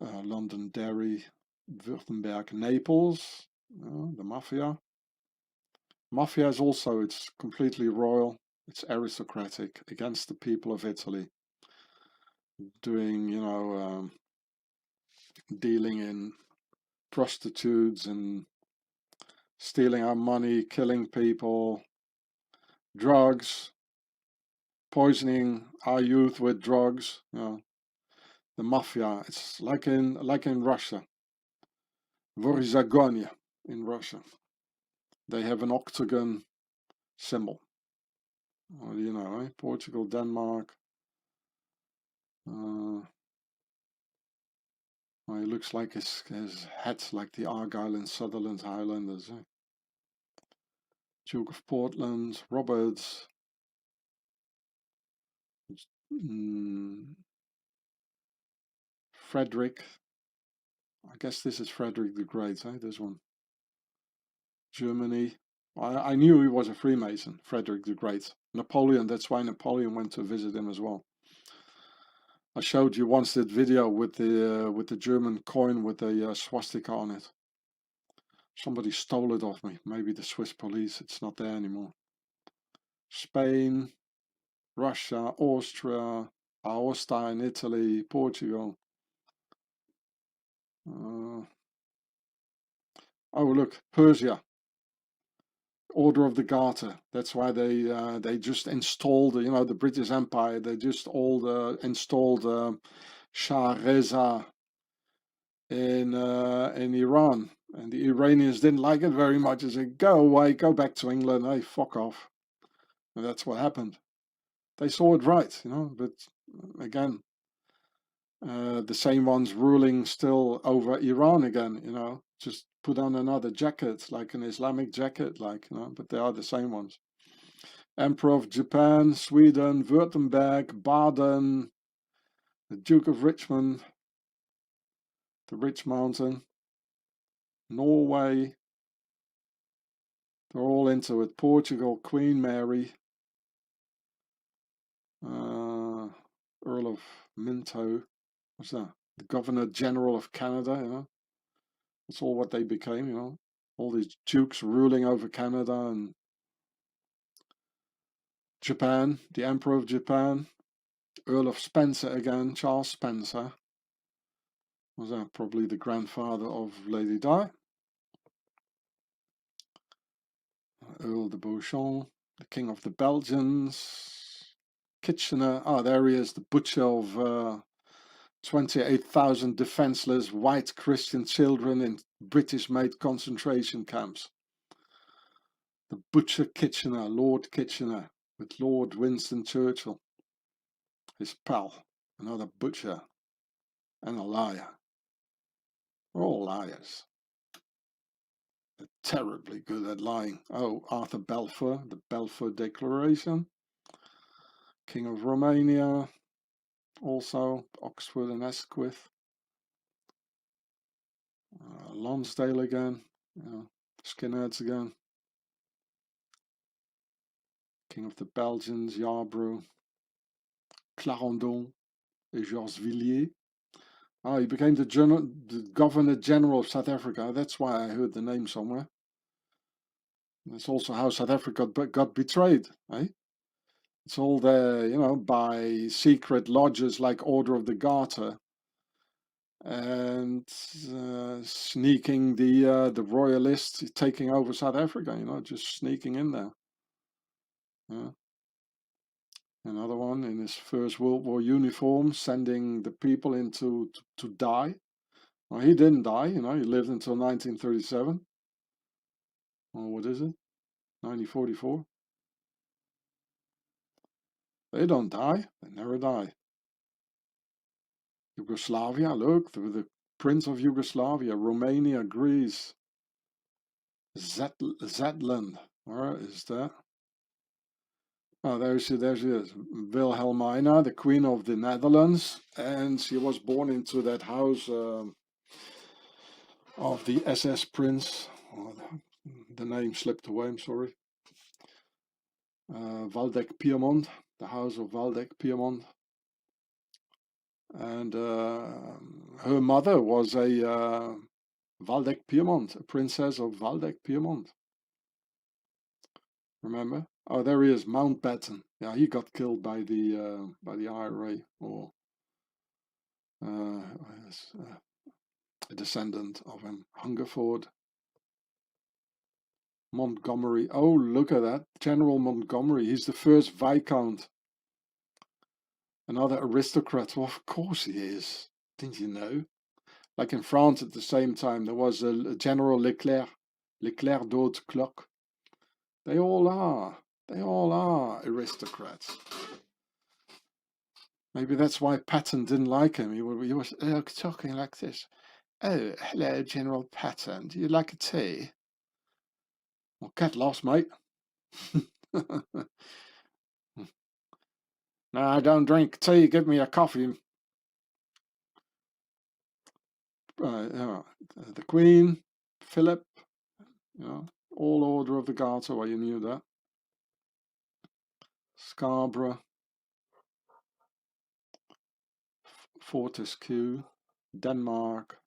Londonderry, Württemberg, Naples, the mafia. Mafia is also, it's completely royal, it's aristocratic, against the people of Italy, doing, you know, dealing in prostitutes and stealing our money, killing people, drugs, poisoning our youth with drugs, you know. The mafia, it's like in Russia. Vorizagonia in Russia. They have an octagon symbol. Well, you know, eh? Portugal, Denmark. Well, he looks like his hat's like the Argyll and Sutherland Highlanders. Eh? Duke of Portland, Roberts. Frederick. I guess this is Frederick the Great, eh? This one. Germany. I knew he was a Freemason, Frederick the Great. Napoleon, that's why Napoleon went to visit him as well. I showed you once that video with the German coin with a swastika on it. Somebody stole it off me. Maybe the Swiss police. It's not there anymore. Spain, Russia, Austria, Aosta in Italy, Portugal. Oh, look, Persia. Order of the Garter. That's why they just installed, you know, the British Empire. They just installed Shah Reza in Iran, and the Iranians didn't like it very much. They said, "Go away, go back to England. Hey, fuck off." And that's what happened. They saw it right, you know. But again, the same ones ruling still over Iran again, you know. Just put on another jacket, like an Islamic jacket, like, you know, but they are the same ones. Emperor of Japan, Sweden, Württemberg, Baden, the Duke of Richmond, the Rich Mountain, Norway. They're all into it. Portugal, Queen Mary, Earl of Minto. What's that? The Governor General of Canada, you know. That's all what they became, you know. All these dukes ruling over Canada. And Japan, the Emperor of Japan, Earl of Spencer again, Charles Spencer. Was that probably the grandfather of Lady Di? Earl de Beauchamp, the King of the Belgians, Kitchener. Oh, there he is, the butcher of 28,000 defenseless white Christian children in British-made concentration camps. The butcher Kitchener, Lord Kitchener, with Lord Winston Churchill, his pal, another butcher and a liar. We're all liars. They're terribly good at lying. Oh, Arthur Balfour, the Balfour Declaration. King of Romania, also Oxford and Asquith. Lonsdale again, skinheads again. King of the Belgians, Yarborough, Clarendon, et Georges Villiers. Oh, he became the Governor General of South Africa. That's why I heard the name somewhere. That's also how South Africa got betrayed, eh? It's all there, you know, by secret lodges like Order of the Garter, and sneaking the royalists taking over South Africa, you know, just sneaking in there. Yeah. Another one in his First World War uniform, sending the people in to die. Well, he didn't die, you know, he lived until 1937. Or what is it? 1944. They don't die, they never die. Yugoslavia, look, the Prince of Yugoslavia, Romania, Greece, Zetland, where is that? Oh, there she is, Wilhelmina, the Queen of the Netherlands, and she was born into that house of the SS Prince. Oh, the name slipped away, I'm sorry. Waldeck-Pyrmont, the house of Waldeck-Pyrmont. And her mother was a Waldeck-Pyrmont, a princess of Waldeck-Pyrmont. Remember? Oh, there he is, Mountbatten. Yeah, he got killed by the IRA, or a descendant of him, Hungerford. Montgomery. Oh, look at that, General Montgomery. He's the first Viscount. Another aristocrat. Well, of course he is. Didn't you know? Like in France at the same time, there was a General Leclerc d'Haute Cloque. They all are aristocrats. Maybe that's why Patton didn't like him. He was talking like this. Oh, hello, General Patton. Do you like a tea? Well, get lost, mate. No, I don't drink tea. Give me a coffee. The Queen, Philip, you know, all Order of the Garter. Well, you knew that. Scarborough, Fortescue, Denmark.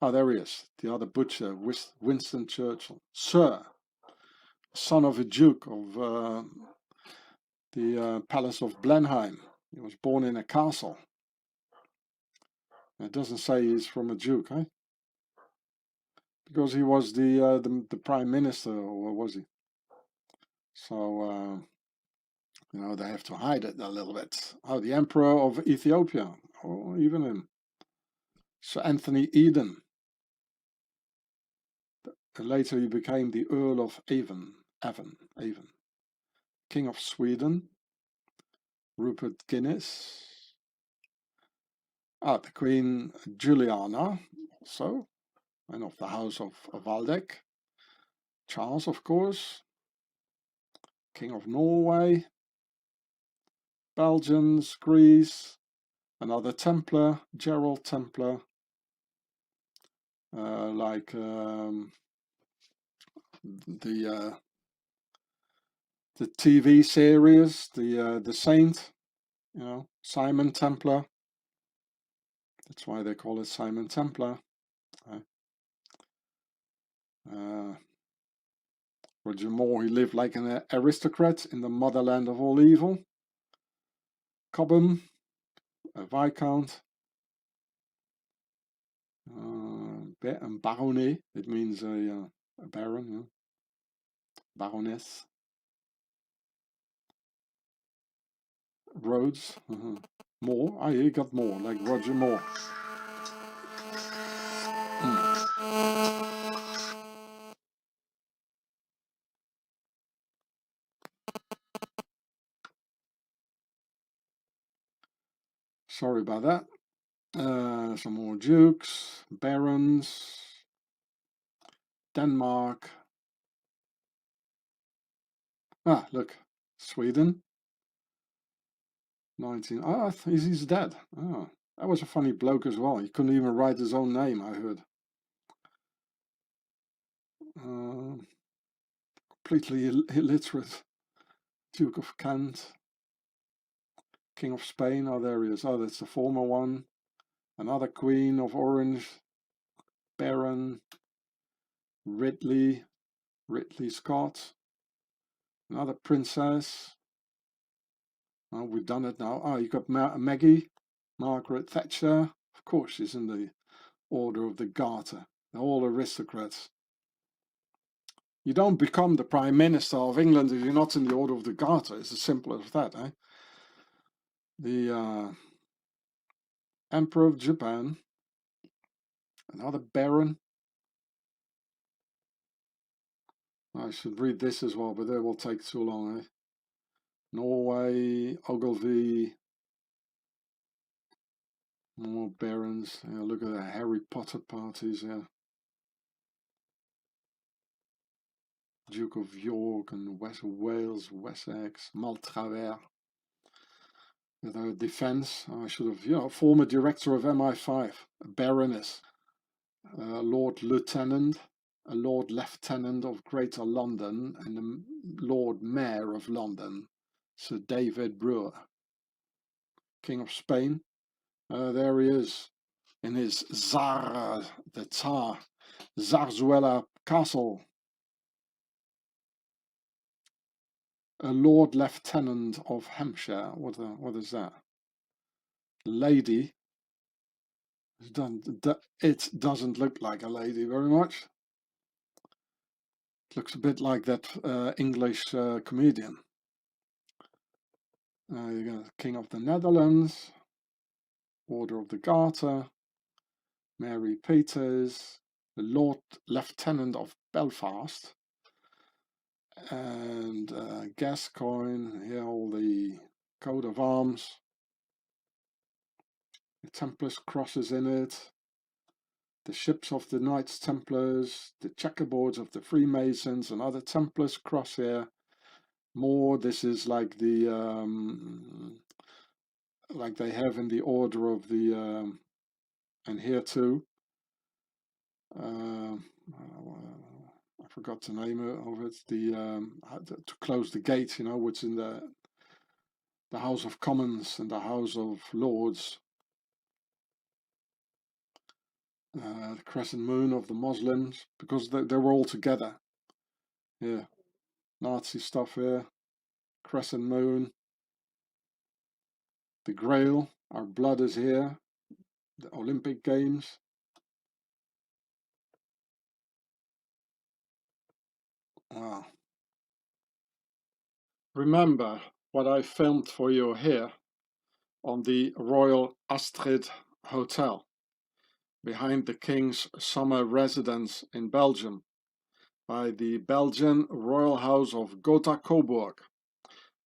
Oh, there he is, the other butcher, Winston Churchill. Sir, son of a duke of the Palace of Blenheim. He was born in a castle. It doesn't say he's from a duke, eh? Because he was the prime minister, or what was he? So, you know, they have to hide it a little bit. Oh, the Emperor of Ethiopia. Oh, even him. Sir Anthony Eden. Later he became the Earl of Avon. King of Sweden. Rupert Guinness. Ah, the Queen Juliana, also, and of the House of Waldeck. Charles, of course. King of Norway. Belgians, Greece. Another Templar, Gerald Templar. Like the TV series, the Saint, you know, Simon Templar. That's why they call it Simon Templar. Roger Moore, he lived like an aristocrat in the motherland of all evil. Cobham, a Viscount. Baronet, it means a baron, yeah. Baroness. Rhodes, Moore, ah, he got more, like Roger Moore. Sorry about that. Some more dukes, barons, Denmark. Ah, look, Sweden. 19. Ah, he's dead. Ah, that was a funny bloke as well. He couldn't even write his own name, I heard. Completely illiterate. Duke of Kent. King of Spain. Oh, there he is. Oh, that's the former one. Another Queen of Orange. Baron. Ridley Scott. Another princess. Oh, we've done it now. Oh, you got Maggie, Margaret Thatcher. Of course, she's in the Order of the Garter. They're all aristocrats. You don't become the Prime Minister of England if you're not in the Order of the Garter. It's as simple as that, eh? the Emperor of Japan, another baron. I should read this as well, but that will take too long, eh? Norway, Ogilvy, more barons. Yeah, look at the Harry Potter parties, yeah. Duke of York and West Wales, Wessex, Maltravers. The defense, I should have, you know, former director of MI5, a baroness, Lord Lieutenant, a Lord Lieutenant of Greater London, and the Lord Mayor of London, Sir David Brewer. King of Spain, there he is, in his Tsar, the Tsar, Zarzuela Castle. A Lord Lieutenant of Hampshire, what is that? Lady. It doesn't look like a lady very much. It looks a bit like that English comedian. You got King of the Netherlands, Order of the Garter, Mary Peters, the Lord Lieutenant of Belfast, and Gascoigne. Here all the coat of arms, the Templars crosses in it, the ships of the Knights Templars, the checkerboards of the Freemasons, another Templars cross here. More, this is like the like they have in the order of the and here too. I forgot the name of it. To close the gate, you know, which in the House of Commons and the House of Lords. The crescent moon of the Muslims, because they were all together. Yeah, Nazi stuff here. Crescent moon. The Grail, our blood is here. The Olympic Games. Wow. Remember what I filmed for you here on the Royal Astrid Hotel, behind the King's summer residence in Belgium, by the Belgian Royal House of Gotha-Coburg,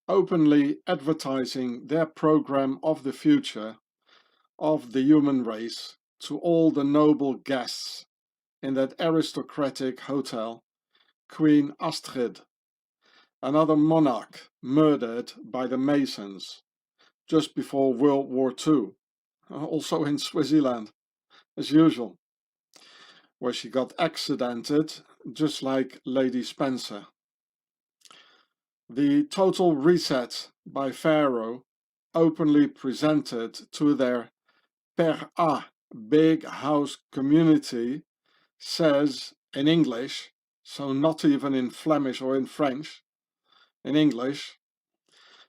openly advertising their program of the future of the human race to all the noble guests in that aristocratic hotel, Queen Astrid, another monarch murdered by the Masons just before World War II, also in Swaziland, as usual, where she got accidented, just like Lady Spencer. The total reset by Pharaoh, openly presented to their Per A big house community, says in English, so not even in Flemish or in French, in English,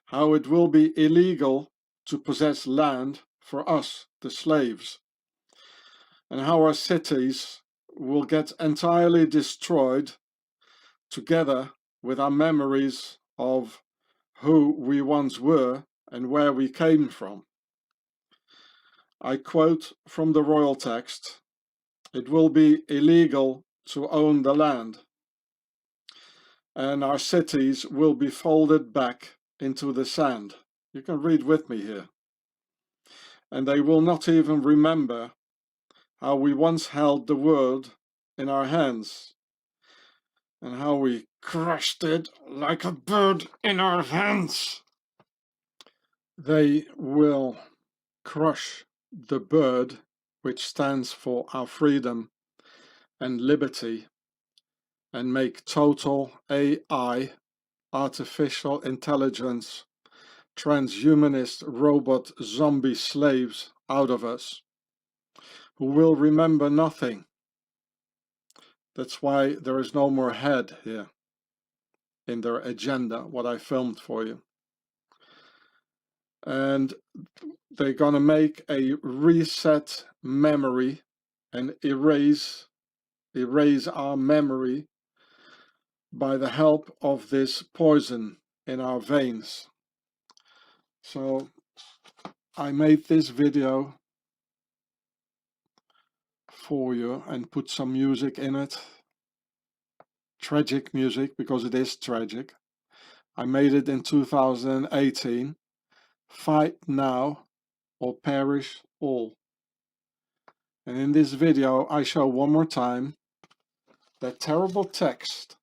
how it will be illegal to possess land for us, the slaves, and how our cities will get entirely destroyed together with our memories of who we once were and where we came from. I quote from the royal text, "It will be illegal to own the land, and our cities will be folded back into the sand." You can read with me here. "And they will not even remember how we once held the world in our hands, and how we crushed it like a bird in our hands." They will crush the bird which stands for our freedom and liberty, and make total AI, artificial intelligence, transhumanist robot zombie slaves out of us, who will remember nothing. That's why there is no more head here in their agenda, what I filmed for you. And they're gonna make a reset memory and erase our memory by the help of this poison in our veins. So I made this video for you and put some music in it. Tragic music, because it is tragic. I made it in 2018. Fight now or perish all. And in this video I show one more time that terrible text,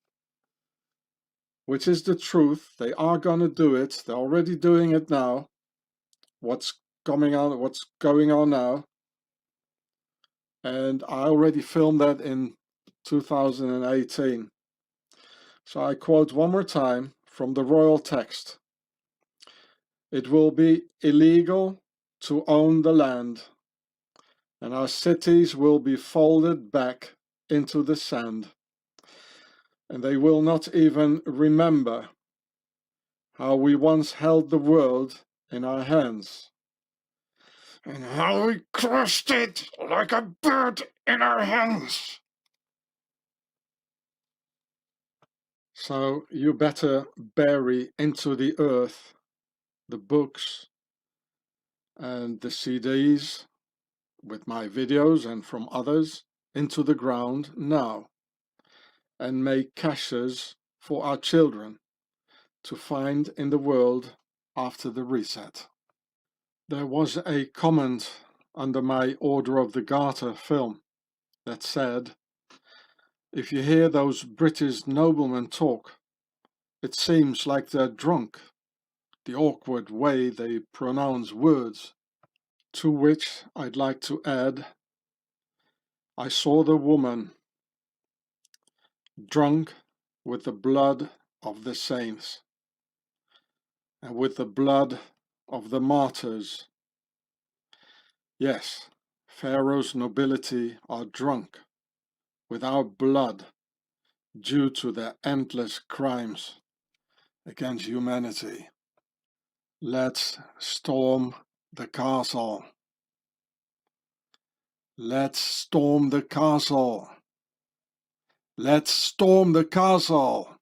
which is the truth. They are gonna do it. They're already doing it now. What's going on now. And I already filmed that in 2018. So I quote one more time from the royal text. It will be illegal to own the land, and our cities will be folded back into the sand, and they will not even remember how we once held the world in our hands, and how we crushed it like a bird in our hands. So you better bury into the earth the books and the CDs with my videos and from others into the ground now, and make caches for our children to find in the world after the reset. There was a comment under my Order of the Garter film that said, if you hear those British noblemen talk, it seems like they're drunk, the awkward way they pronounce words. To which I'd like to add, I saw the woman drunk with the blood of the saints and with the blood of the martyrs. Yes, Pharaoh's nobility are drunk with our blood due to their endless crimes against humanity. Let's storm the castle. Let's storm the castle. Let's storm the castle.